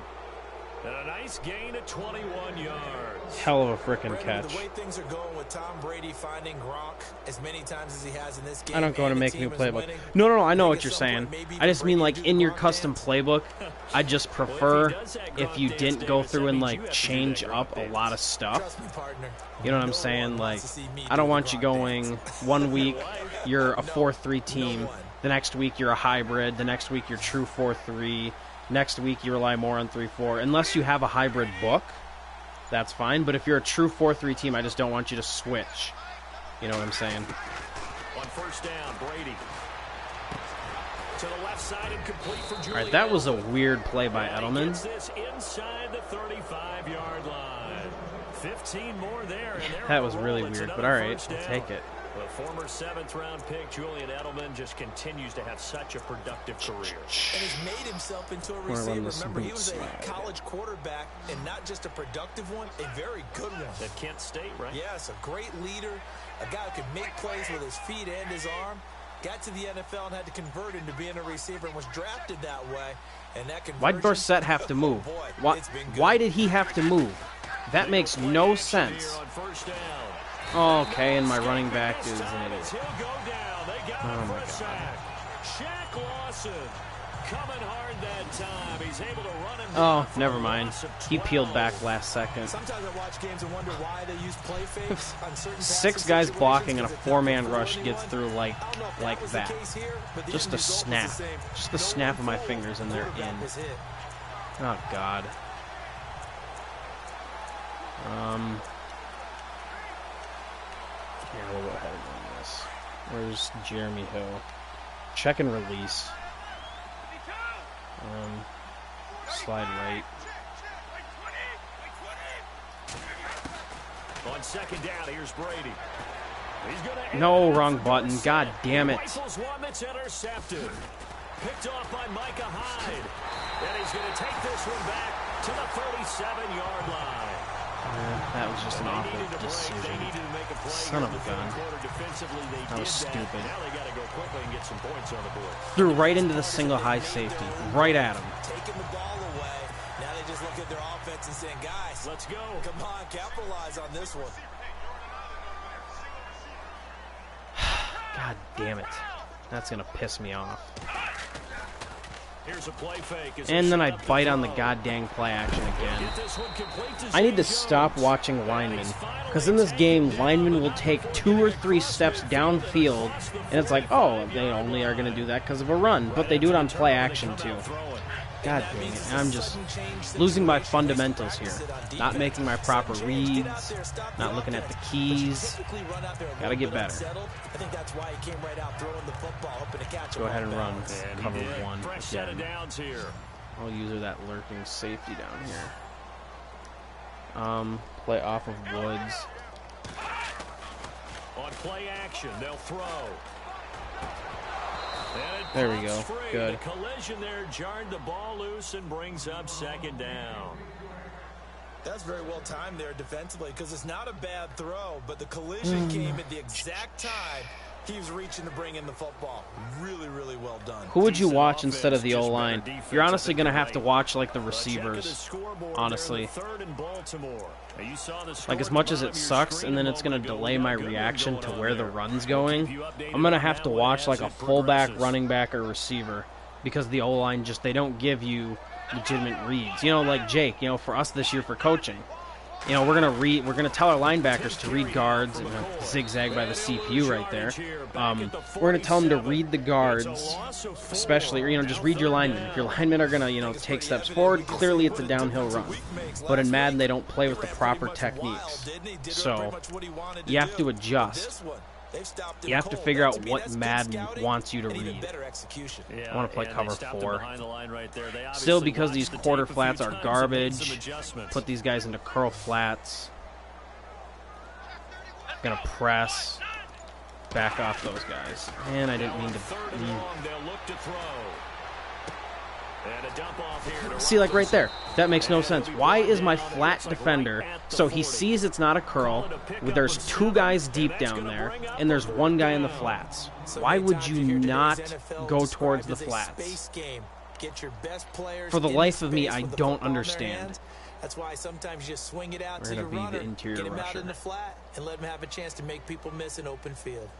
And a nice gain of 21 yards. Hell of a frickin' catch. The way things are going with Tom Brady finding Gronk as many times as he has in this game. I don't go to make a new playbook. No, I know what you're saying. I just mean in your custom playbook, I just prefer if you didn't go through and change up a lot of stuff. You know what I'm saying? I don't want you going 1 week you're a 4-3 team, the next week you're a hybrid, the next week you're true 4-3. Next week, you rely more on 3-4. Unless you have a hybrid book, that's fine. But if you're a true 4-3 team, I just don't want you to switch. You know what I'm saying? On first down, Brady. To the left side and complete for Julian. All right, that was a weird play by Edelman. This inside the 35-yard line. 15 more there. That was really weird, but all right, we'll take it. The former 7th-round pick, Julian Edelman, just continues to have such a productive career. And has made himself into a receiver. Remember, he was a college quarterback, and not just a productive one, a very good one. At Kent State, right? Yes, a great leader, a guy who could make plays with his feet and his arm. Got to the NFL and had to convert into being a receiver and was drafted that way. And that why'd Dorsett have to move? Why did he have to move? That makes no sense. Okay, and my running back is an idiot. Oh my God. coming hard that time. He's able to run him. Oh, never mind. He peeled back last second. Sometimes I watch games and wonder why they use play fakes on certain 6 guys blocking and a 4-man rush gets through like that. Just a snap. Just the snap of my fingers and they're in. Oh, God. Yeah, we'll go ahead and run this. Where's Jeremy Hill? Check and release. Slide right. On second down, here's Brady. No, wrong button. God damn it. Rifles one that's intercepted. Picked off by Micah Hyde. And he's going to take this one back to the 37-yard line. That was just an awful decision. Son of a gun. That was stupid. Threw right into the single high safety. Right at him. Taking the ball away. Now they just look at their offense and saying, guys, let's go. Come on, capitalize on this one. God damn it. That's going to piss me off. Here's a play fake. And then I bite on the goddamn play action again. I need to stop watching linemen. Because in this game, linemen will take 2 or 3 steps downfield. And it's like, oh, they only are going to do that because of a run. But they do it on play action too. God dang it. I'm just losing my fundamentals here. Not making my proper reads. Not looking at the keys. Gotta get better. Go ahead and run. Cover 1. I'll use her that lurking safety down here. Play off of Woods. On play action, they'll throw. There we go. Good. The collision there jarred the ball loose and brings up second down. That's very well timed there defensively because it's not a bad throw, but the collision came at the exact time he was reaching to bring in the football. Really, really well done. Who would you watch instead of the O-line? You're honestly going to have to watch, like, the receivers, honestly. Like, as much as it sucks, and then it's going to delay my reaction to where the run's going, I'm going to have to watch, like, a fullback, running back, or receiver, because the O-line just, they don't give you legitimate reads. You know, like Jake, you know, for us this year for coaching, you know, we're gonna tell our linebackers to read guards, and zigzag by the CPU right there. We're gonna tell them to read the guards, especially, or, you know, just read your linemen. If your linemen are gonna, you know, take steps forward, clearly it's a downhill run. But in Madden, they don't play with the proper techniques, so you have to adjust. You have to figure out what Madden wants you to read. I want to play cover 4. Still, because these quarter flats are garbage, put these guys into curl flats. Gonna press. Back off those guys. And I didn't mean to... See, like right there, that makes no sense. Why is my flat defender, so he sees it's not a curl, there's 2 guys deep down there, and there's 1 guy in the flats? Why would you not go towards the flats? For the life of me, I don't understand. That's why sometimes you swing it out to your runner, get him out in the flat, and let him have a chance to make people miss an open field.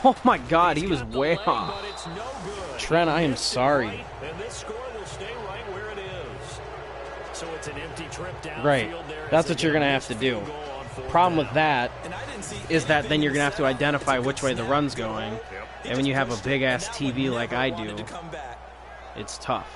Oh my God, he was way off. Trent, I am sorry. Right, that's what you're going to have to do. Problem with that is that then you're going to have to identify which way the run's going. And when you have a big-ass TV like I do, it's tough.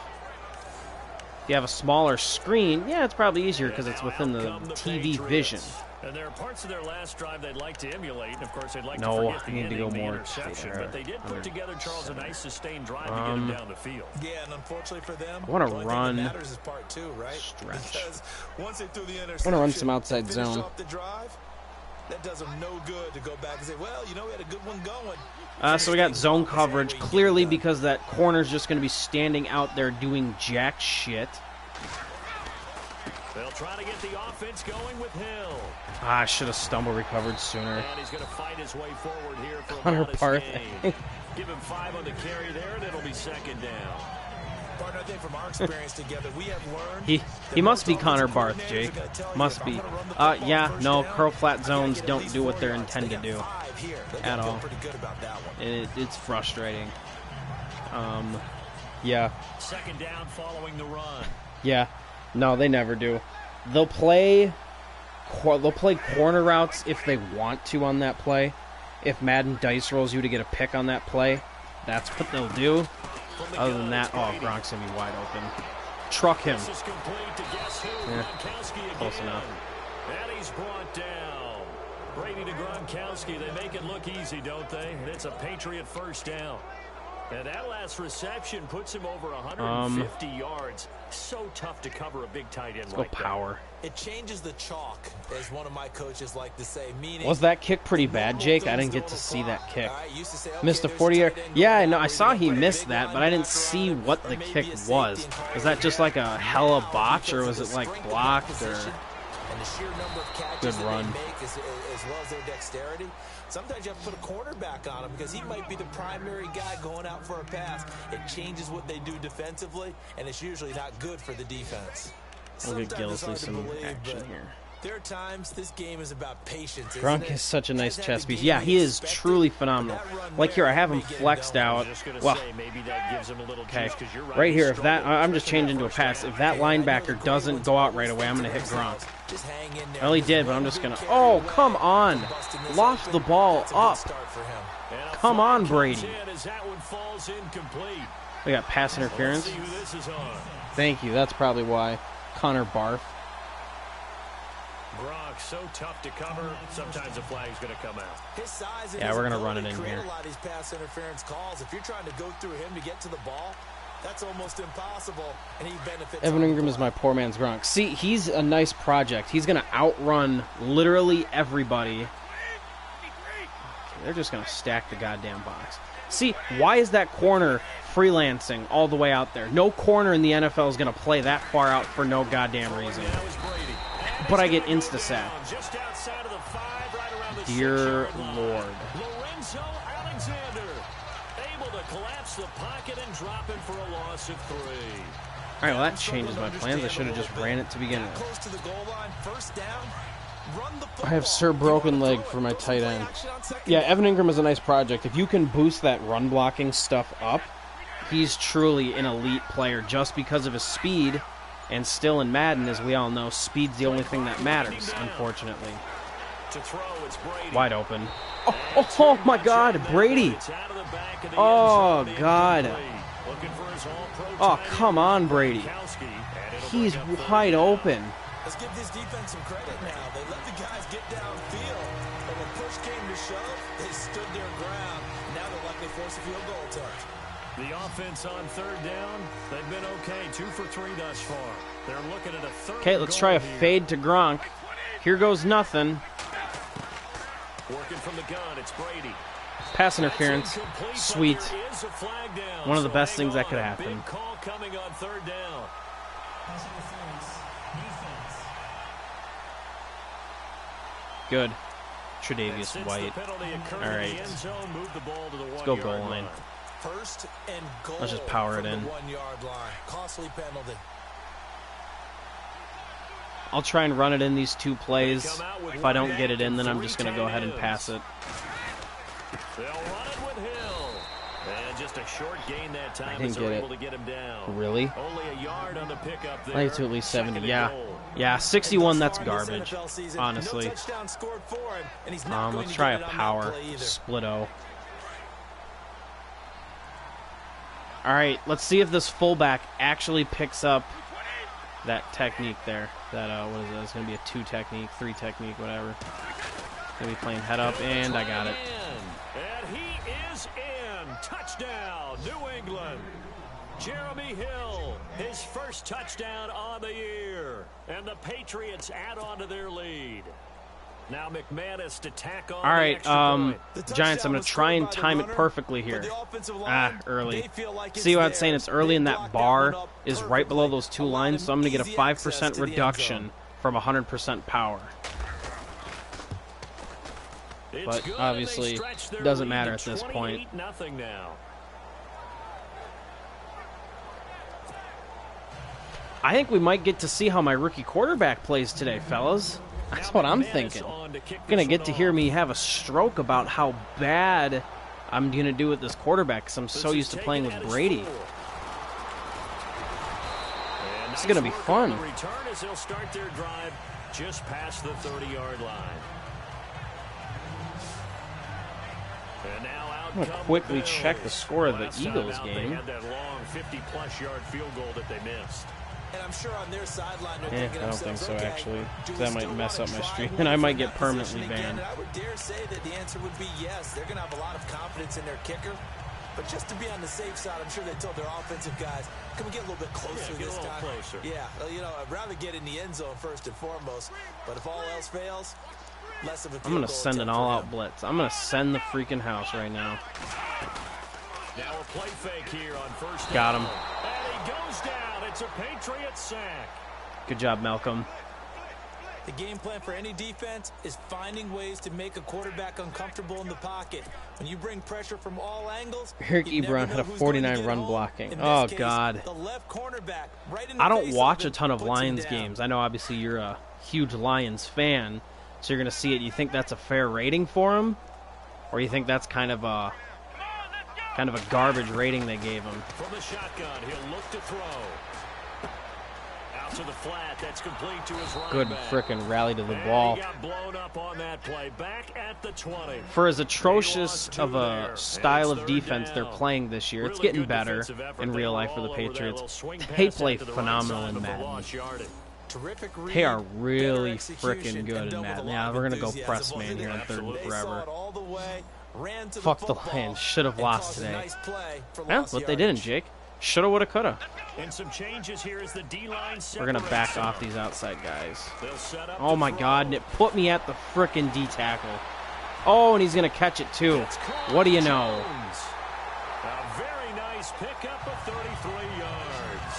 If you have a smaller screen, yeah, it's probably easier because it's within the TV vision. And there are parts of their last drive they'd like to emulate, and of course they'd like to forget I need to go more interception, but they did put together, Charles, a nice sustained drive to get him down the field. Yeah, and unfortunately for them, I want to run is part 2, right? Stretch. Once they threw the I want to run some outside zone. Off the drive, that does them no good to go back and say, well, you know, we had a good one going. So we got zone coverage, clearly because that corner's just going to be standing out there doing jack shit. They'll try to get the offense going with Hill. I should have stumble recovered sooner. And he's going to fight his way forward here for Connor Barth. Give him 5 on the carry there, and it'll be second down. Partner, I think from our experience together, we have learned he must be Connor Barth, Jake. Must be. Yeah, no, curl flat zones don't do what they're intended to do at all. It's frustrating. Yeah. Second down following the run. Yeah. No, they never do. They'll play corner routes if they want to on that play. If Madden dice rolls you to get a pick on that play, that's what they'll do. Other than that, oh, Gronk's going to be wide open. Truck him. Yeah, close enough. And he's brought down. Brady to Gronkowski. They make it look easy, don't they? And it's a Patriot first down. And that last reception puts him over 150 yards. So tough to cover a big tight end like that. Power. It changes the chalk, as one of my coaches like to say. Meaning, was that kick pretty bad, Jake? I didn't get to see that kick. Missed a 40-yard. Yeah, I know. I saw he missed that, but I didn't see what the kick was. Was that just like a hella botch, or was it like blocked, or good run? As well as their dexterity. Sometimes you have to put a cornerback on him because he might be the primary guy going out for a pass. It changes what they do defensively, and it's usually not good for the defense. We'll get Gillisley some action here. There are times this game is about patience. Gronk is such a nice chess piece. Yeah, he is truly phenomenal. Like here, I have him flexed out. Well, okay, right here, if that, I'm just changing to a pass. If that linebacker doesn't go out right away, I'm going to hit Gronk. Well, he did, but I'm just going to, oh, come on. Loft the ball up. Come on, Brady. We got pass interference. Thank you, that's probably why. Connor Barth. Gronk so tough to cover. Sometimes a flag's going to come out. His size, yeah, we're going to run it in here. A lot of these pass interference calls. If you're trying to go through him to get to the ball, that's almost impossible. And he benefits. Evan Ingram is my poor man's Gronk. See, he's a nice project. He's going to outrun literally everybody. Okay, they're just going to stack the goddamn box. See, why is that corner freelancing all the way out there? No corner in the NFL is going to play that far out for no goddamn reason. But I get insta-sack. Dear Lord. Alright, well that changes my plans. I should have just ran it to begin with. I have Sir Broken Leg for my tight end. Yeah, Evan Ingram is a nice project. If you can boost that run blocking stuff up, he's truly an elite player just because of his speed. And still in Madden, as we all know, speed's the only thing that matters, unfortunately. Wide open. Oh my God, Brady. Oh, God. Oh, come on, Brady. He's wide open. Let's give this defense some credit now. They let the guys get downfield. But when push came to shove, they stood their ground. Now they're likely to force a field goal attempt. The offense on third down, they've been okay. 2 for 3 thus far. They're looking at a third. Okay, let's try a fade to Gronk. Here goes nothing. Working from the gun, it's Brady. Pass interference. Sweet. One of the best things that could happen. Big call coming on third down. Good. Tre'Davious White. All right. Let's go goal line. First and goal. Let's just power it in. 1 yard line. Costly penalty. I'll try and run it in these 2 plays. If I don't get it in, then I'm just going to go ahead and pass it. They'll run it with Hill. And just a short gain that time. I didn't get it. To get him down. Really? Only a yard on the pickup there. I get to at least 70. Yeah. Yeah, 61, that's garbage, honestly. Let's try a power. Split-o. All right, let's see if this fullback actually picks up that technique there. That, what is it? It's going to be a 2 technique, 3 technique, whatever. Going to be playing head up, and I got it. And he is in. Touchdown, New England. Jeremy Hill, his first touchdown on the year. And the Patriots add on to their lead. Now McManus to tack on. All right, Giants, I'm going to try and time it perfectly here. Early. See what I'm saying? It's early, and that bar is right below those 2 lines, so I'm going to get a 5% reduction from 100% power. But obviously, it doesn't matter at this point. I think we might get to see how my rookie quarterback plays today, fellas. That's what I'm thinking. You're going to get to hear me have a stroke about how bad I'm going to do with this quarterback because I'm so used to playing with Brady. This is going to be fun. Return as he'll start their drive just past the 30-yard line. And now out I'm going to quickly check the score of the Eagles game. They had that long 50-plus yard field goal that they missed. And I'm sure on their sideline they're thinking I don't think so, okay, actually. That might mess up my stream, and I might get permanently banned. I would dare say that the answer would be yes. They're going to have a lot of confidence in their kicker. But just to be on the safe side, I'm sure they told their offensive guys, can we get a little bit closer this time? Closer. Yeah, you know, I'd rather get in the end zone first and foremost. But if all else fails, less of a field goal. I'm going to send an all-out blitz. I'm going to send the freaking house right now. Now a play fake here on first down. Got him. And he goes down. It's a Patriots sack. Good job, Malcolm. The game plan for any defense is finding ways to make a quarterback uncomfortable in the pocket. When you bring pressure from all angles, Eric Ebron had a 49 run blocking. Oh, God. The left cornerback right in the I don't face watch of a him, ton of puts him Lions down. games. I know, obviously, you're a huge Lions fan, so you're going to see it. You think that's a fair rating for him? Or you think that's kind of a garbage rating they gave him? From the shotgun, he'll look to throw. Out to the flat, that's complete to his running Good back. frickin' rally to the ball. He got blown up on that play. Back at the 20. For as atrocious of a style of defense they're playing this year, it's getting better in real life for the Patriots. They play phenomenal in Madden. They are really frickin' good in Madden. Yeah, we're gonna go press man here on 3rd and forever. Fuck the Lions. Should have lost today. Yeah, but they didn't, Jake. Shoulda, woulda, coulda. And some changes here as the D-line. We're gonna back off these outside guys. Oh my God! And it put me at the frickin' D tackle. Oh, and he's gonna catch it too. What do you know? A very nice pickup of 33 yards.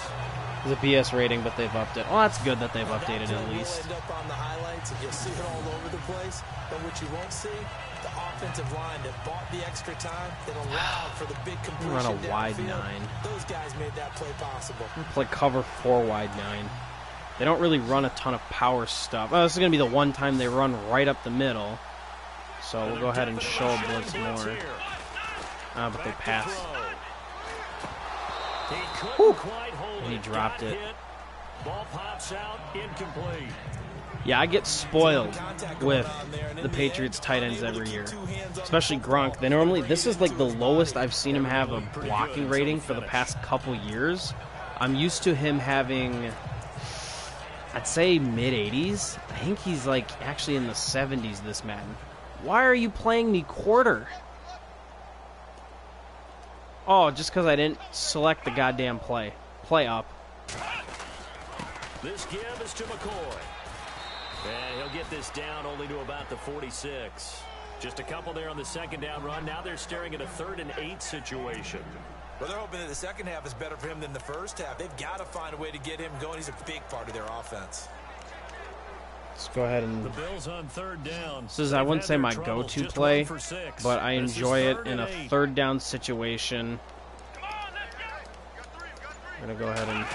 It's a BS rating, but they've upped it. Well, that's good that they've updated it at least. End up on the highlights, and you'll see it all over the place. But what you won't see, the offensive line that bought the extra time, that allowed for the big completion. Run a wide downfield. 9. Those guys made that play possible. Play cover 4 wide 9. They don't really run a ton of power stuff. Oh, this is gonna be the one time they run right up the middle. So we'll go ahead and show a blitz more. But they pass. Whew. And he dropped it. Ball pops out, incomplete. Yeah, I get spoiled with the Patriots tight ends every year, especially Gronk. They normally, this is like the lowest I've seen him have a blocking rating for the past couple years. I'm used to him having, I'd say mid-80s. I think he's like actually in the 70s this Madden. Why are you playing me quarter? Oh, just because I didn't select the goddamn play. Play up. This give is to McCoy. And he'll get this down only to about the 46. Just a couple there on the second down run. Now they're staring at a 3rd and 8 situation. Well, they're hoping that the second half is better for him than the first half. They've got to find a way to get him going. He's a big part of their offense. Let's go ahead and... The Bills on 3rd down. This is, I wouldn't say my go-to play, but I enjoy it in a 3rd down situation. I'm going to go ahead and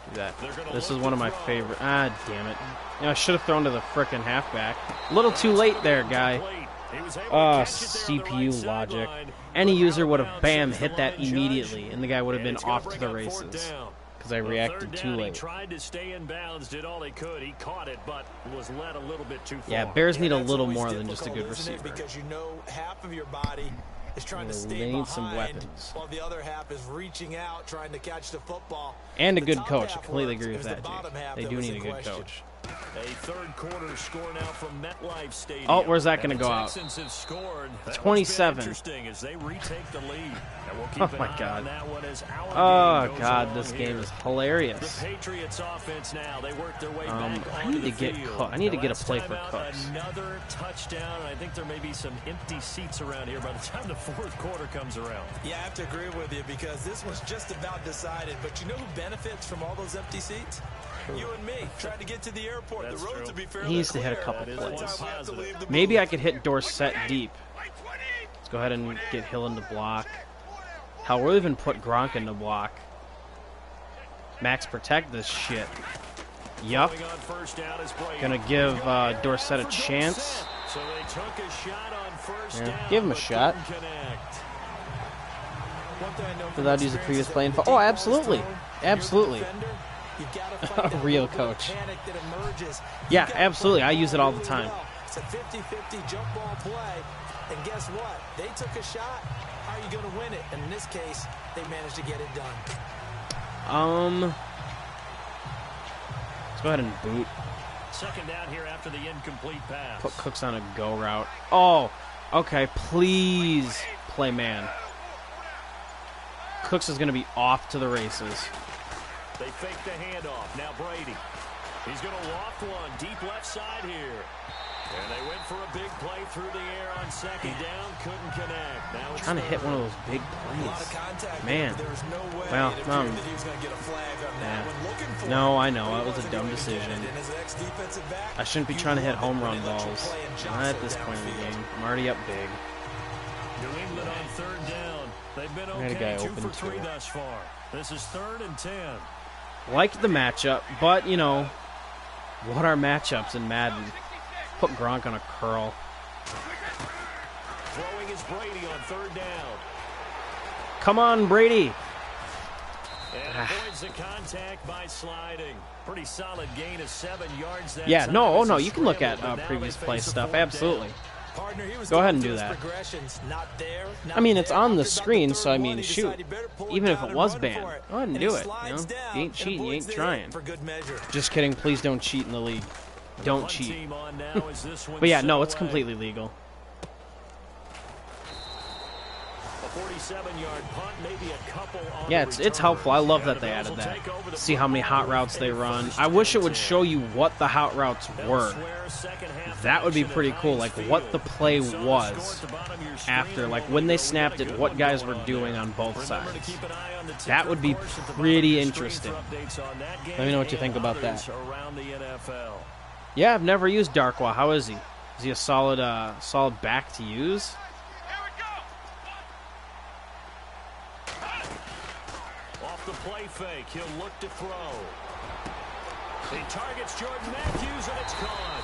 do that. This is one of my favorite... Ah, damn it. You know, I should have thrown to the frickin' halfback. A little too late there, guy. CPU logic. Any user would have, bam, hit that immediately, and the guy would have been off to the races. Because I reacted too late. He tried to stay in bounds, did all he could. He caught it, but was led a little bit too far. Yeah, Bears need a little more than just a good receiver. Because you know half of your body is trying to stay they need behind, some weapons. while the other half is reaching out, trying to catch the football. And a The good top coach. I half completely works. agree with It was that, the bottom Jake. half They that do was need a in good question. coach. A 3rd quarter score now from MetLife Stadium. Oh, where's that going to go And the out? Texans have scored. That 27. one's been interesting as they retake the lead. And we'll keep Oh an my eye God. on that one as our Oh game goes God, along this here. game is hilarious. The Patriots offense now. They work their way back I onto need to the get field. I need to Now, get a last play time for out, Cooks. Another touchdown. And I think there may be some empty seats around here by the time the 4th quarter comes around. Yeah, I have to agree with you because this was just about decided. But you know who benefits from all those empty seats? You and me, trying to get to the airport. That's the road true. to be fairly He needs to hit a clear. couple That is plays. one positive. Maybe I could hit Dorsett deep. Let's go ahead and get Hill into block. Hell, we'll even put Gronk into block. Max protect this shit. Yup. Going on first down is Brady. Gonna give Dorsett a chance. So they took a shot on Yeah, give him a shot. Without using previous play info. Oh, absolutely. Absolutely. A real coach. Yeah, absolutely. I use it all the time. It's a 50-50 jump ball play. And guess what? They took a shot. How are you going to win it? And in this case, they managed to get it done. Let's go ahead and boot. Second down here after the incomplete pass. Put Cooks on a go route. Oh, okay. Please play man. Cooks is going to be off to the races. They fake the handoff. Now Brady. He's going to loft one deep left side here. And they went for a big play through the air on second down. Couldn't connect. Now it's trying to hit one of those big plays. Man. Well, no, I know. That was a dumb decision. I shouldn't be trying to hit home run balls. Not at this point in the game. I'm already up big. New England on third down. They've been okay 2 for 3 thus far. This is 3rd and 10. Like the matchup, but, you know, what are matchups in Madden? Put Gronk on a curl. Throwing is Brady on 3rd down. Come on, Brady. And avoids the contact by sliding. Pretty solid gain of 7 yards. Yeah, no, oh no, you can look at previous play stuff. Absolutely. Go ahead and do that. I mean, it's on the screen, so I mean, shoot. Even if it was banned, go ahead and do it. You know? You ain't cheating, you ain't trying. Just kidding. Please don't cheat in the league. Don't cheat. But yeah, no, it's completely legal. Yeah, it's helpful. I love that they added that. See how many hot routes they run. I wish it would show you what the hot routes were. That would be pretty cool, like what the play was after, like when they snapped it, what guys were doing on both sides. That would be pretty interesting. Let me know what you think about that. Yeah, I've never used Darkwa. How is he? Is he a solid back to use? The play fake. He'll look to throw. He targets Jordan Matthews, and it's caught.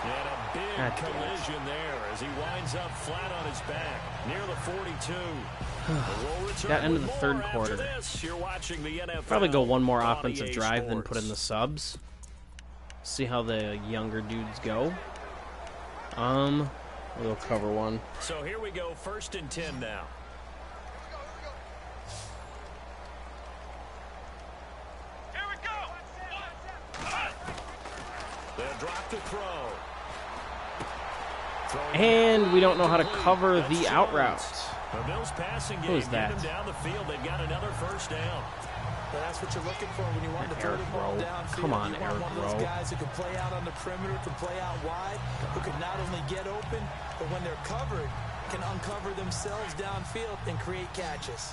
And a big collision there as he winds up flat on his back near the 42. Got into the third quarter. Probably go one more offensive drive, then put in the subs. See how the younger dudes go. We'll go cover one. So here we go, 1st and 10 now. Drop to throw. And we don't know how to cover the out routes. Who is that? Down the field. They've got another 1st down. Well, that's what you're looking for when you want to throw the ball downfield. Come on, Eric Rowe. Those guys who can play out on the perimeter, can play out wide, who can not only get open, but when they're covered, can uncover themselves downfield and create catches.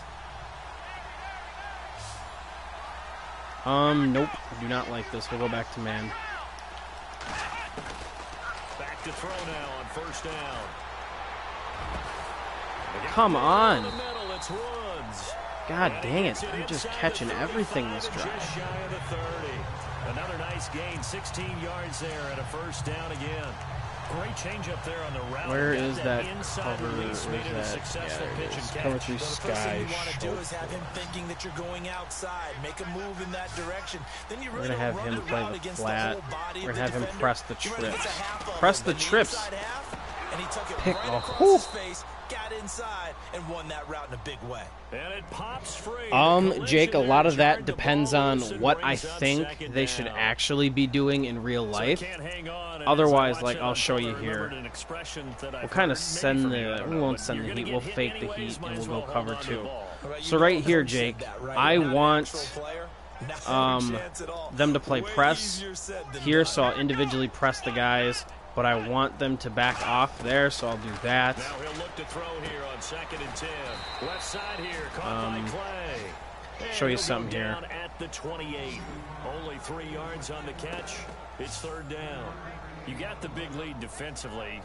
Nope. Do not like this. We'll go back to man. Back to throw now on 1st down. Come on. God dang it. I'm just catching everything this drive. Just shy of the 30. Another nice gain, 16 yards there and a 1st down again. Great change up there on the route. Where is that cover? Where's that? Yeah, there it is. Cover 3 sky. The first thing you want to do is have him thinking that you're going outside. Make a move in that direction. Then you We're going to have him play the flat. We're going to have him press the trips. Press the trips. Pick a hoop. Got inside and won that route in a big way. And it pops free. Jake, a lot of that depends on what I think they should actually be doing in real life. Otherwise, like I'll show you here, we'll kind of send the, we won't send the heat, we'll fake the heat and we'll go cover 2. So right here, Jake, I want them to play press here, so I'll individually press the guys. But I want them to back off there, so I'll do that. Now he'll look to throw here on 2nd and 10. Left side here, caught by Clay. Show you something here. At the 28. Only 3 yards on the catch. It's 3rd down. You got the big lead defensively.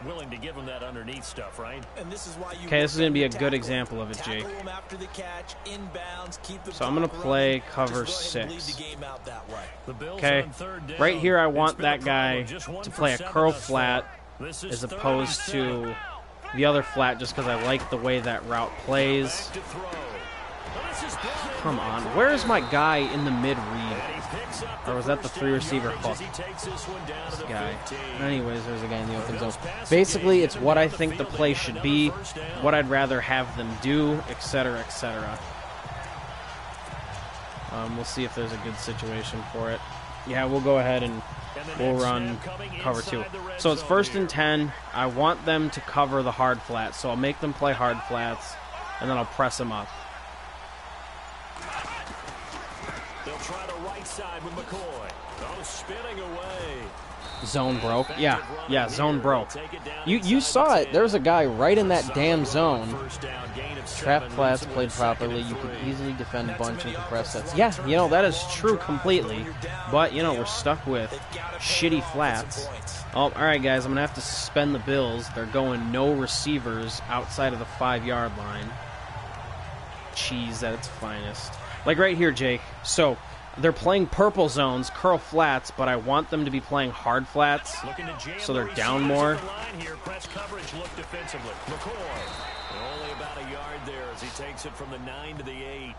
Willing to give him that underneath stuff, right? And this is why you okay, this is going to be a good example of it, Jake. So I'm going to play cover 6. Okay, right here I want that guy to play a curl flat as opposed to the other flat, just because I like the way that route plays. Come on. Where is my guy in the mid-read? Or was that the 3 receiver hook? This guy. Anyways, there's a guy in the open zone. Basically, it's what I think the play should be, what I'd rather have them do, etc., etc. We'll see if there's a good situation for it. Yeah, we'll go ahead and we'll run cover 2. So it's 1st and 10. I want them to cover the hard flats, so I'll make them play hard flats, and then I'll press them up. They'll try the right side with McCoy. Oh, spinning away. Zone broke. Yeah, zone broke. You saw it. There's a guy right in that damn zone. Trap flats played properly. You could easily defend bunch and compress sets. Yeah, you know, that is true completely. But, you know, we're stuck with shitty flats. Oh, alright, guys. I'm going to have to suspend the Bills. They're going no receivers outside of the 5-yard line. Cheese at its finest. Like right here, Jake. So, they're playing purple zones, curl flats, but I want them to be playing hard flats, so they're down more. Press coverage looked defensively. McCoy, only about a yard there as he takes it from the 9 to the 8.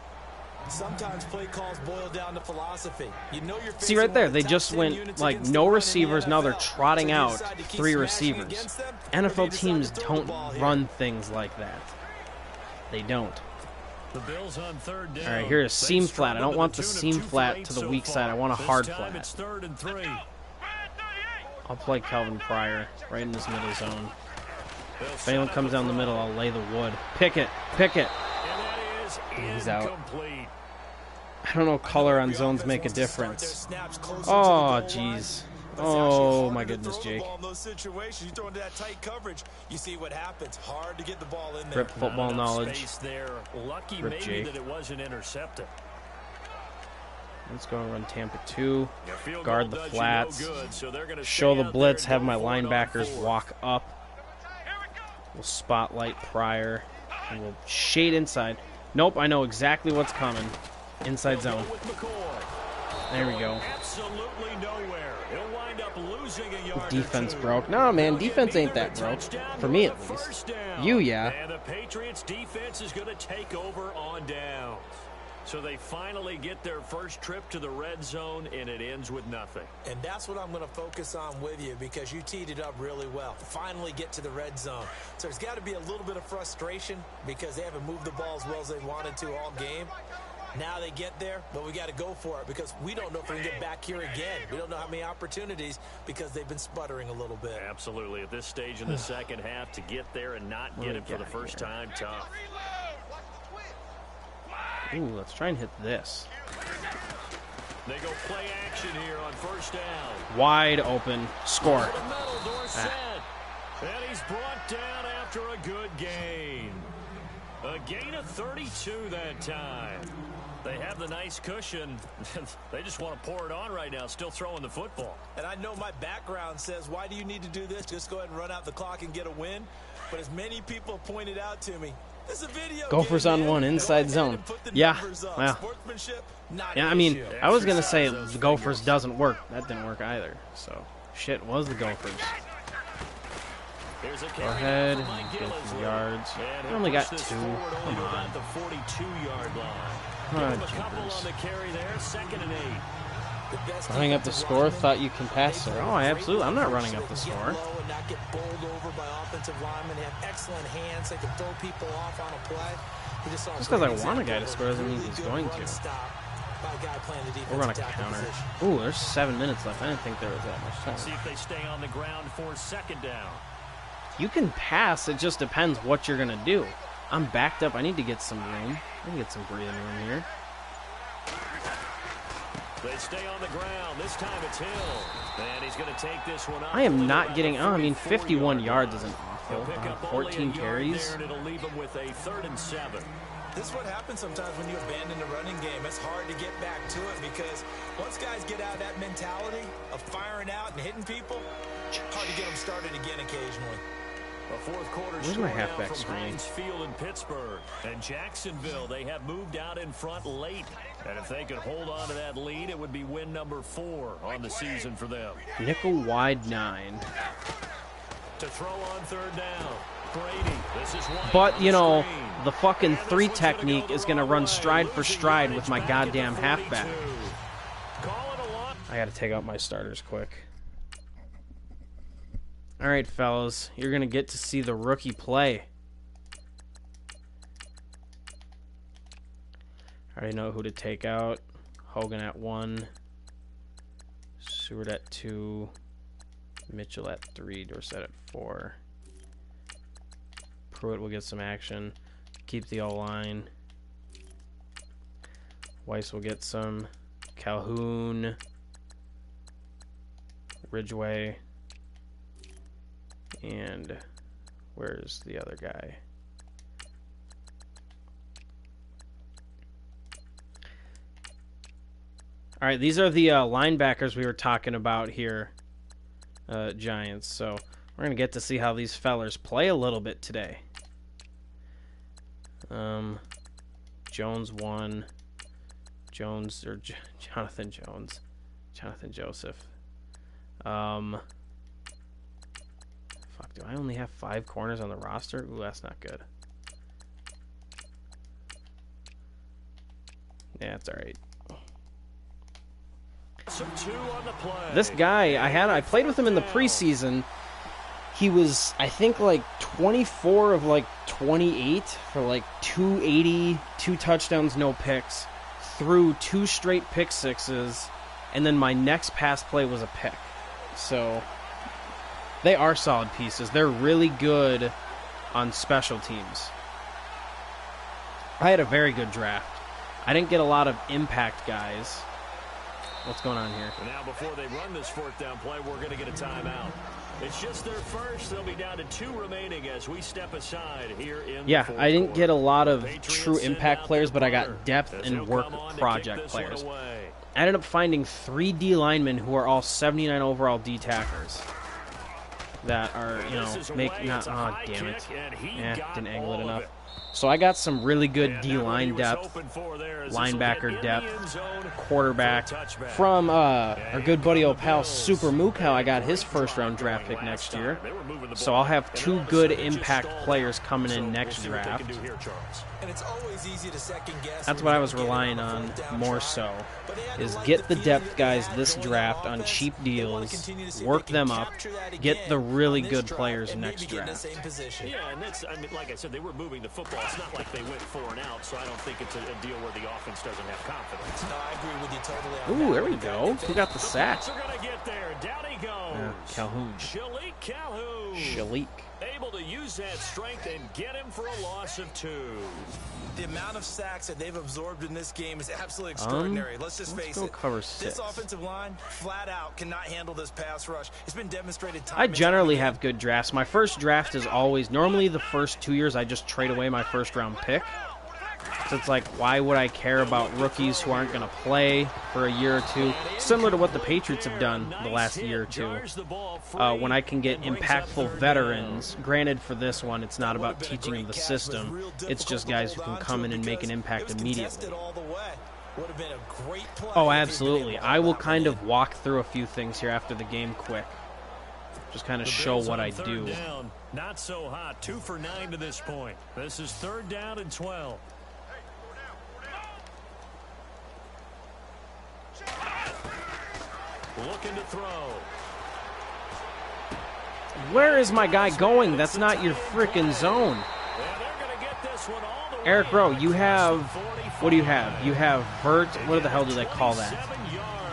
Sometimes play calls boil down to philosophy. You know you're see right there, they just went like no receivers. Now they're trotting out 3 receivers. NFL teams don't run things like that. They don't. The Bills on 3rd down. All right, here's seam flat. I don't want the seam flat to the weak side. I want a hard flat. It's 3rd and 3. I'll play Calvin Pryor right in this middle zone. If anyone comes down the middle, I'll lay the wood. Pickett. He's out. I don't know, color on zones make a difference. Oh, jeez. Oh, my goodness, Jake. Rip football knowledge. Rip Jake. Let's go and run Tampa 2. Guard the flats. Show the blitz. Have my linebackers walk up. We'll spotlight Pryor. And we'll shade inside. Nope, I know exactly what's coming. Inside zone. There we go. Defense broke. No, man, defense ain't that broke. For me, at least. You, yeah. And the Patriots defense is going to take over on downs. So they finally get their first trip to the red zone, and it ends with nothing. And that's what I'm going to focus on with you, because you teed it up really well. Finally get to the red zone. So there's got to be a little bit of frustration because they haven't moved the ball as well as they wanted to all game. Now they get there, but we got to go for it because we don't know if we can get back here again. We don't know how many opportunities because they've been sputtering a little bit. Absolutely. At this stage in the second half, to get there and not get it for the first time, tough. Ooh, let's try and hit this. They go play action here on 1st down. Wide open. Score. And he's brought down after a good gain. A gain of 32 that time. They have the nice cushion. They just want to pour it on right now, still throwing the football. And I know my background says, why do you need to do this? Just go ahead and run out the clock and get a win. But as many people pointed out to me, this is a video Gophers game, on 1 inside zone. Yeah, well. Yeah, I mean, I was going to say the Gophers doesn't work. That didn't work either. So, shit was the Gophers. Go ahead, get some yards. They only got 2. Come on. Oh, running up the score, thought you can pass there. Oh, absolutely. I'm not running up the score. Just because I want a guy to score doesn't mean he's going to. We're on a counter. Ooh, there's 7 minutes left. I didn't think there was that much time. See if they stay on the ground for 2nd down. You can pass. It just depends what you're going to do. I'm backed up. I need to get some room. I need to get some breathing room here. They stay on the ground. This time it's Hill. And he's going to take this one up. I am not getting... Oh, I mean, 51 yards isn't awful. 14 carries. It'll leave him with a 3rd and 7. This is what happens sometimes when you abandon the running game. It's hard to get back to it because once guys get out of that mentality of firing out and hitting people, hard to get them started again occasionally. A 4th quarter showdown from Heinz Field in Pittsburgh. And Jacksonville, they have moved out in front late. And if they could hold on to that lead, it would be win number 4 on the season for them. Nickel wide 9. To throw on third down. Brady. This is White. But, you know, the fucking 3 technique is going to run stride for stride with my goddamn halfback. I got to take out my starters quick. All right, fellas. You're going to get to see the rookie play. I already know who to take out. Hogan at 1. Seward at 2. Mitchell at 3. Dorsett at 4. Pruitt will get some action. Keep the O-line. Weiss will get some. Calhoun. Ridgeway. And where's the other guy? All right, these are the linebackers we were talking about here, Giants. So we're going to get to see how these fellers play a little bit today. Jones 1. Jones, or Jonathan Jones. Jonathan Joseph. Fuck, do I only have 5 corners on the roster? Ooh, that's not good. Yeah, it's all right. This guy, I played with him in the preseason. He was, I think, like 24 of like 28 for like 280, 2 touchdowns, no picks. Threw 2 straight pick sixes, and then my next pass play was a pick. So they are solid pieces. They're really good on special teams. I had a very good draft. I didn't get a lot of impact guys. What's going on here? Now, before they run this 4th down play, we're going to get a timeout. It's just their first. They'll be down to 2 remaining as we step aside here in Yeah, the 4th I didn't quarter. get a lot of Patriots true impact players, but I got depth as and he'll work come on to project kick this one players. away. I ended up finding 3 D linemen who are all 79 overall D tackers that are, you know, make not. Oh, damn it! Didn't angle it enough. So I got some really good D-line depth, linebacker depth, quarterback. From our good buddy old pal Super Mukau, I got his first-round draft pick next year. So I'll have 2 good impact players coming in next draft. That's what I was relying on more so, is get the depth guys this draft on cheap deals, work them up, get the really good players next draft. Yeah, and that's, I mean, like I said, they were moving the football. It's not like they went 4 and out, so I don't think it's a deal where the offense doesn't have confidence. No, I agree with you totally on Ooh, that. there we go. Who got the sack? They're going to get there. Down he goes. Calhoun. Shalik Calhoun. Shalik. Able to use that strength and get him for a loss of 2. The amount of sacks that they've absorbed in this game is absolutely extraordinary. Let's just face it. Cover 6. This offensive line, flat out, cannot handle this pass rush. It's been demonstrated time I and time generally again. have good drafts. My first draft is always, normally the first 2 years I just trade away my first-round pick. So it's like, why would I care about rookies who aren't going to play for a year or 2? Similar to what the Patriots have done the last year or 2. When I can get impactful veterans. Granted, for this one, it's not about teaching them the system. It's just guys who can come in and make an impact immediately. Oh, absolutely. I will kind of walk through a few things here after the game quick. Just kind of show what I do. Not so hot. 2 for 9 to this point. This is 3rd down and 12. Looking to throw. Where is my guy going? That's not your frickin' zone. Eric Rowe, you have... What do you have? You have Vert. What the hell do they call that?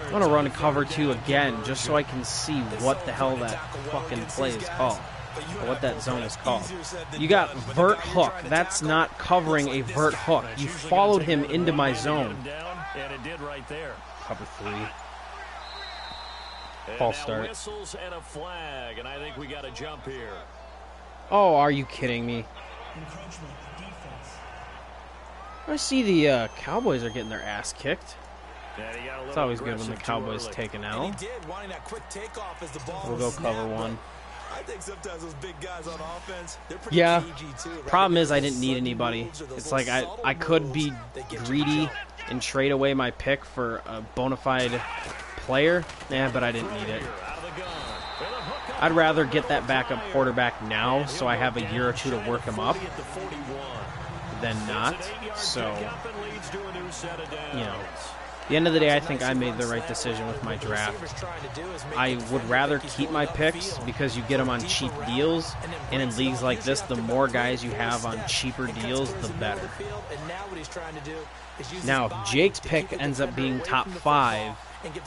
I'm going to run cover 2 again just so I can see what the hell that fucking play is called. Or what that zone is called. You got Vert Hook. That's not covering a Vert Hook. You followed him into my zone. And it did right there. Cover 3. False start. Whistles and a flag, and I think we got a jump here. Oh, are you kidding me? I see the Cowboys are getting their ass kicked. It's always good when the Cowboys take an L. We'll go cover 1. I think sometimes those big guys on offense, they're pretty cagey too, right? Problem is I didn't need anybody. It's like I could be greedy and trade away my pick for a bona fide player, but I didn't need it. I'd rather get that backup quarterback now so I have a year or two to work him up than not. So, you know, at the end of the day, I think I made the right decision with my draft. I would rather keep my picks because you get them on cheap deals, and in leagues like this, the more guys you have on cheaper deals, the better. Now, if Jake's pick ends up being top 5,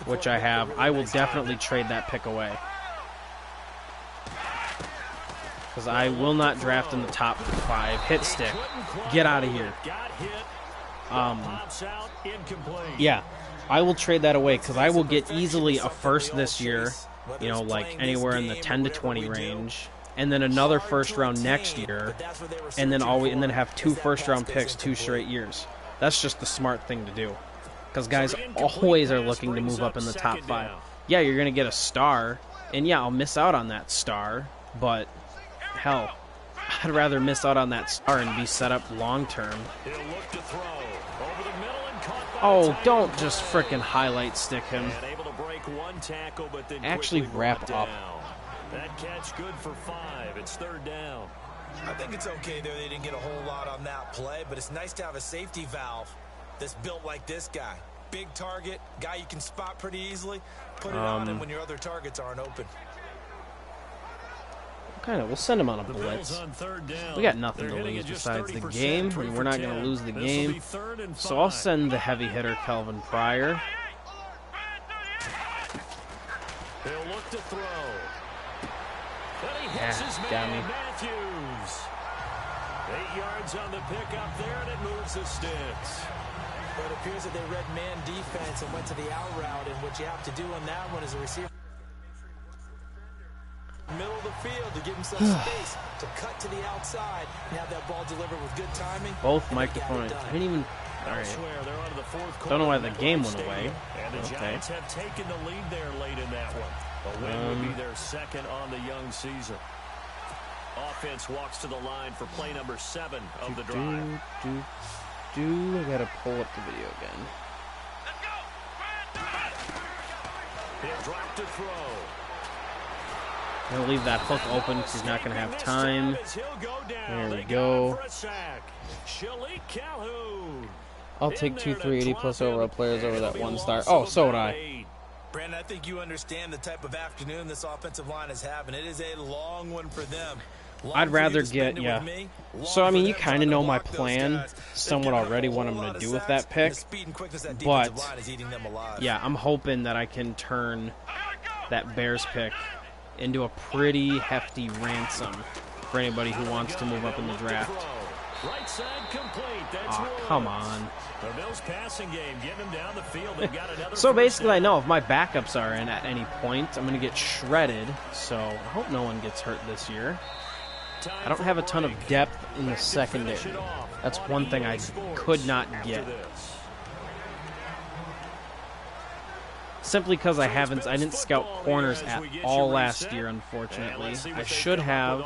which I have, I will definitely trade that pick away. Because I will not draft in the top 5. Hit stick. Get out of here. Yeah, I will trade that away because I will get easily a first this year, you know, like anywhere in the 10 to 20 range, and then another first round next year, and then have 2 first round picks 2 straight years. That's just the smart thing to do because guys always are looking to move up in the top 5. Yeah, you're going to get a star, and yeah, I'll miss out on that star, but hell, I'd rather miss out on that star and be set up long term. Oh, don't just frickin' highlight stick him. Actually wrap up. That catch good for 5. It's 3rd down. I think it's okay there. They didn't get a whole lot on that play, but it's nice to have a safety valve that's built like this guy. Big target, guy you can spot pretty easily. Put it on him when your other targets aren't open. We'll send him on a blitz. We got nothing to lose besides the game, and we're not going to lose the game. So I'll send the heavy hitter, Kelvin Pryor. He'll look to throw. Got me. 8 yards on the pickup there, and it moves the sticks. But it appears that they read man defense and went to the out route, and what you have to do on that one is a receiver middle of the field to give himself space to cut to the outside and have that ball delivered with good timing. Both microphones. I didn't even. All right. Don't know why the game went away. And the Giants have taken the lead there late in that one. A win would be their 2nd on the young season. Offense walks to the line for play number 7 of the drive. I gotta pull up the video again. He'll drop to throw. I'm going to leave that hook open because he's not going to have time. There we go. I'll take 2 380 plus overall players over that 1 star. Oh, so would I. Brandon, I think you understand the type of afternoon this offensive line is having. It is a long one for them. I'd rather get, yeah. So, I mean, you kind of know my plan somewhat already, what I'm going to do with that pick. But, yeah, I'm hoping that I can turn that Bears pick into a pretty hefty ransom for anybody who wants to move up in the draft. Oh, come on. So basically, I know if my backups are in at any point, I'm going to get shredded. So I hope no one gets hurt this year. I don't have a ton of depth in the secondary. That's one thing I could not get. Simply because I didn't scout corners at all last year, unfortunately. I should have,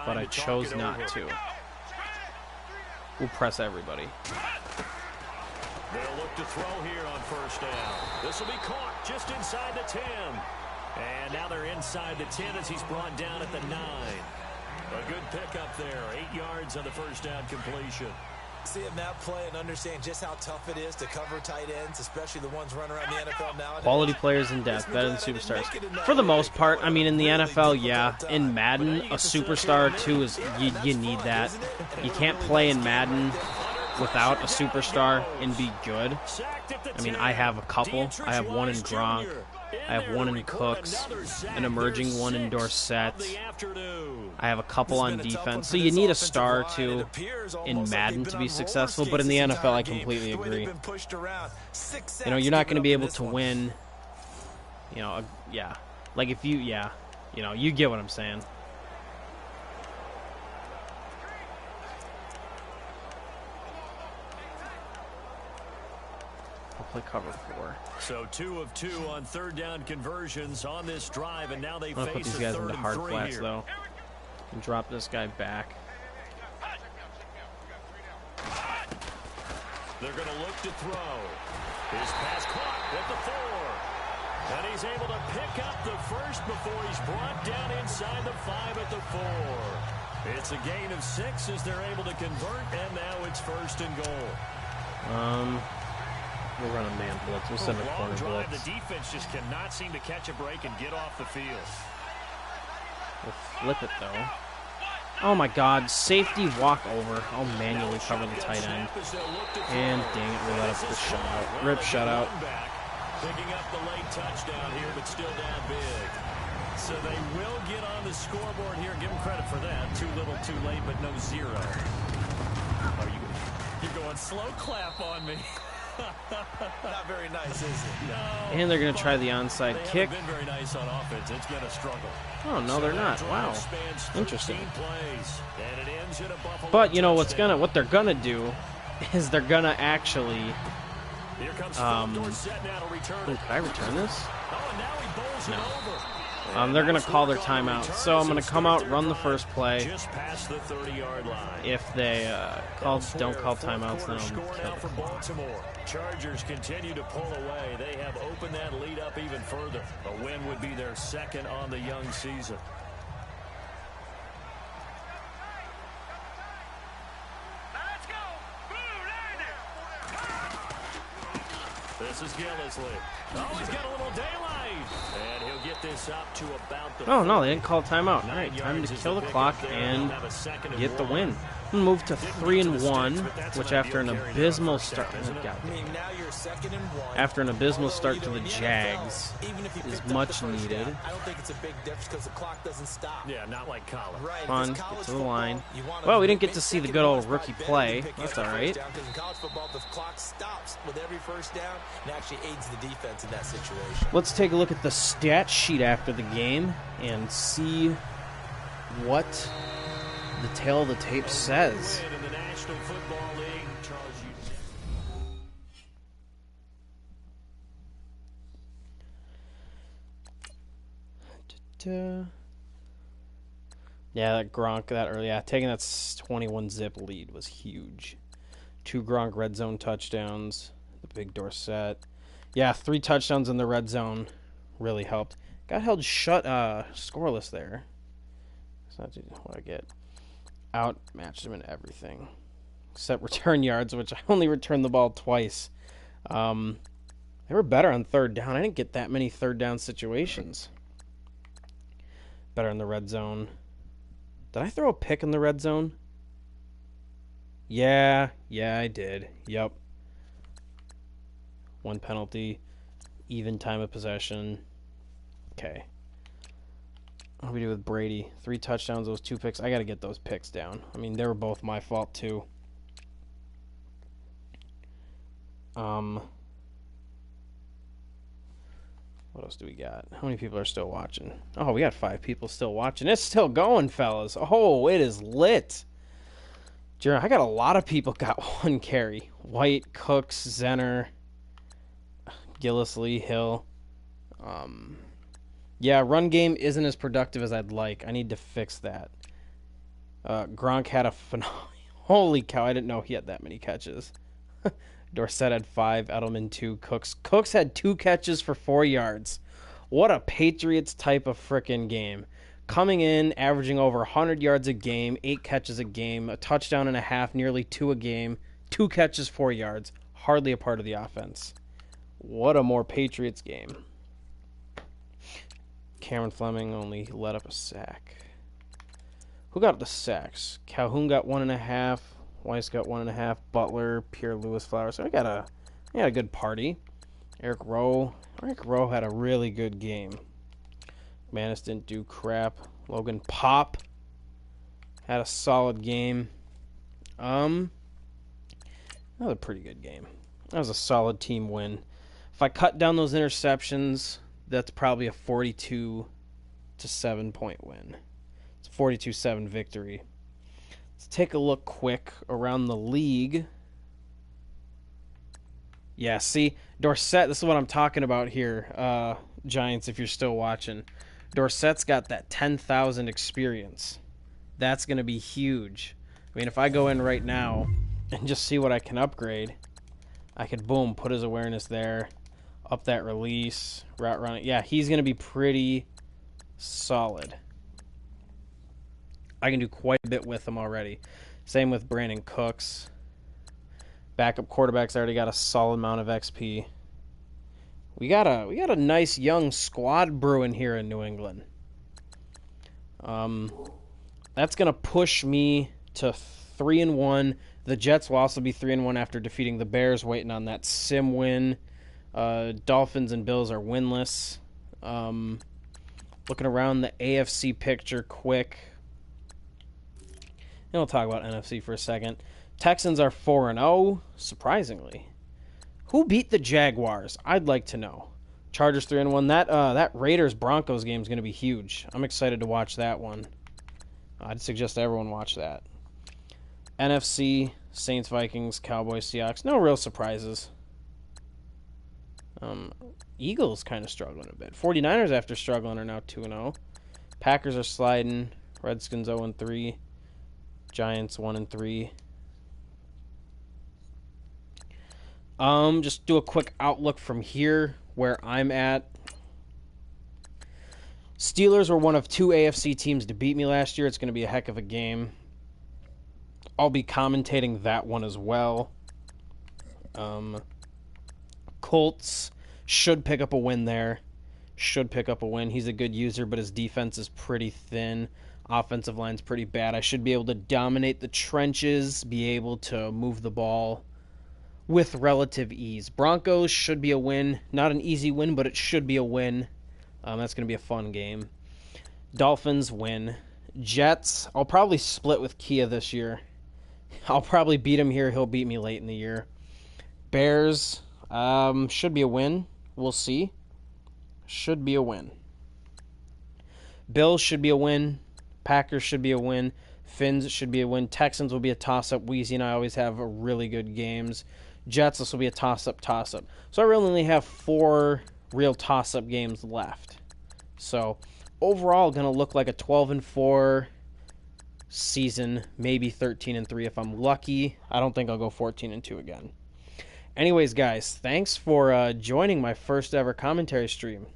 but I chose not to. We'll press everybody. They'll look to throw here on 1st down. This will be caught just inside the 10. And now they're inside the 10 as he's brought down at the 9. A good pickup there. 8 yards on the 1st down completion. Seeing that play and understand just how tough it is to cover tight ends, especially the ones running around the NFL nowadays. Quality players in depth, better than superstars. For the most part, I mean, in the NFL, yeah. In Madden, a superstar or 2 is you need that. You can't play in Madden without a superstar and be good. I mean, I have a couple. I have one in Gronk. I have one in Cooks, an emerging one in Dorsett. I have a couple on defense. So you need a star or 2 in Madden to be successful, but in the NFL, I completely agree. You know, you're not going to be able to win, you know, yeah. Like if you, yeah, you know, you get what I'm saying. Play cover 4. So 2 of 2 on 3rd down conversions on this drive, and now they I'm gonna put face these guys a 3rd into and hard 3 flats here. though, and drop this guy back. They're going to look to throw. His pass caught with the 4. And he's able to pick up the first before he's brought down inside the 5 at the 4. It's a gain of 6 as they're able to convert, and now it's 1st and goal. We'll run a man blitz. We'll send a corner drive. blitz. The defense just cannot seem to catch a break and get off the field. We'll flip it, though. Oh, my God. Safety walk over. I'll manually cover the tight end. And, dang it, we let up the shutout. Rip shutout. Picking up the late touchdown here, but still down big. So they will get on the scoreboard here. Give them credit for that. Too little, too late, but no 0. You're going slow clap on me. Not very nice, is it? No. And they're going to try the onside kick. Been very nice on offense. It's been a struggle. Oh, no, they're not. Wow. Interesting. Plays, and it ends in a Buffalo But, you know, what touchdown. they're going to do is they're going to actually... Here comes Dorsett now to return Ooh, it. can I return this? Oh, and now he bowls it over. They're going to call their timeout. So I'm going to come out, run the first play. Just past the 30-yard line. If they don't call timeouts, then I'll Score kill now the for clock. Baltimore. Chargers continue to pull away. They have opened that lead up even further. A win would be their 2nd on the young season. This is Gillisley. Oh, he's got a little daylight. And he'll get this up to about the... Oh, no, they didn't call timeout. All right, time to kill the clock and get the win. Move to 3-1, which after an abysmal start... Oh, God. After an abysmal start to the Jags is much needed. I don't think it's a big difference because the clock doesn't stop. Yeah, not like college. Right, Fun, get to the line. Well, we didn't get to see the good old rookie play. That's all right. Because in college football, the clock stops with every first down and actually aids the defense in that situation. Let's take a look at the stat sheet after the game and see what the tail of the tape says. In the National Football League, Charles Yeah, that Gronk, taking that 21-zip lead was huge. 2 Gronk red zone touchdowns, the big Dorsett. Yeah, 3 touchdowns in the red zone really helped. Got held scoreless there. That's not what I get. Outmatched him in everything. Except return yards, which I only returned the ball twice. They were better on 3rd down. I didn't get that many 3rd down situations. Better in the red zone. Did I throw a pick in the red zone? Yeah, I did. Yep. 1 penalty. Even time of possession. Okay. What do we do with Brady? 3 touchdowns, those 2 picks. I got to get those picks down. I mean, they were both my fault, too. What else do we got? How many people are still watching? Oh, we got 5 people still watching. It's still going, fellas. Oh, it is lit. Jared, I got a lot of people got 1 carry. White, Cooks, Zenner, Gillisley, Hill. Yeah, run game isn't as productive as I'd like. I need to fix that. Gronk had a phenomenal... Holy cow, I didn't know he had that many catches. Dorsett had 5, Edelman 2, Cooks. Cooks had 2 catches for 4 yards. What a Patriots type of frickin' game. Coming in, averaging over 100 yards a game, 8 catches a game, a touchdown and a half, nearly 2 a game, 2 catches, 4 yards. Hardly a part of the offense. What a more Patriots game. Cameron Fleming only let up a sack. Who got the sacks? Calhoun got 1.5. Weiss got 1.5. Butler, Pierre Lewis, Flowers. So I got a good party. Eric Rowe had a really good game. Manis didn't do crap. Logan Pop had a solid game. Another pretty good game. That was a solid team win. If I cut down those interceptions, that's probably a 42-7 point win. It's a 42-7 victory. Let's take a look quick around the league. Yeah, see, Dorsett, this is what I'm talking about here, Giants, if you're still watching. Dorsett's got that 10,000 experience. That's going to be huge. I mean, if I go in right now and just see what I can upgrade, I could, boom, put his awareness there. Up that release. Route running. Yeah, he's going to be pretty solid. I can do quite a bit with him already. Same with Brandon Cooks. Backup quarterback's already got a solid amount of XP. We got a nice young squad brewing here in New England. That's going to push me to 3-1. The Jets will also be 3-1 after defeating the Bears, waiting on that sim win. Dolphins and Bills are winless. Looking around the AFC picture quick. And we'll talk about NFC for a second. Texans are 4-0, surprisingly. Who beat the Jaguars? I'd like to know. Chargers 3-1. That Raiders-Broncos game is going to be huge. I'm excited to watch that one. I'd suggest everyone watch that. NFC, Saints, Vikings, Cowboys, Seahawks. No real surprises. Eagles kind of struggling a bit. 49ers, after struggling, are now 2-0. Packers are sliding. Redskins 0-3. Giants 1-3. Just do a quick outlook from here where I'm at. Steelers were one of 2 AFC teams to beat me last year. It's going to be a heck of a game. I'll be commentating that one as well. Colts should pick up a win there. Should pick up a win. He's a good user, but his defense is pretty thin. Offensive line's pretty bad. I should be able to dominate the trenches, be able to move the ball with relative ease. Broncos should be a win. Not an easy win, but it should be a win. That's going to be a fun game. Dolphins win. Jets, I'll probably split with Kia this year. I'll probably beat him here. He'll beat me late in the year. Bears, should be a win. We'll see. Should be a win. Bills should be a win. Packers should be a win. Finns should be a win. Texans will be a toss-up. Weezy and I always have really good games. Jets, this will be a toss-up. So I really only have 4 real toss-up games left. So overall, going to look like a 12-4 season, maybe 13-3 if I'm lucky. I don't think I'll go 14-2 again. Anyways, guys, thanks for joining my first ever commentary stream.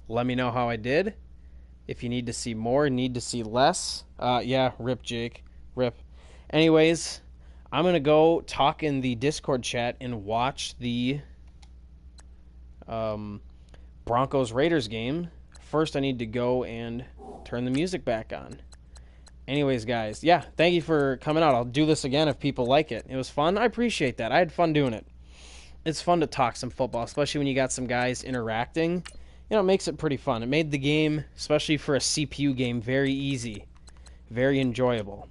Let me know how I did. If you need to see more, need to see less. Yeah, rip Jake. Rip. Anyways, I'm going to go talk in the Discord chat and watch the Broncos-Raiders game. First, I need to go and turn the music back on. Anyways, guys, yeah, thank you for coming out. I'll do this again if people like it. It was fun. I appreciate that. I had fun doing it. It's fun to talk some football, especially when you got some guys interacting. You know, it makes it pretty fun. It made the game, especially for a CPU game, very easy. Very enjoyable.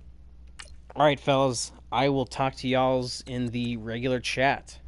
All right, fellas, I will talk to y'alls in the regular chat.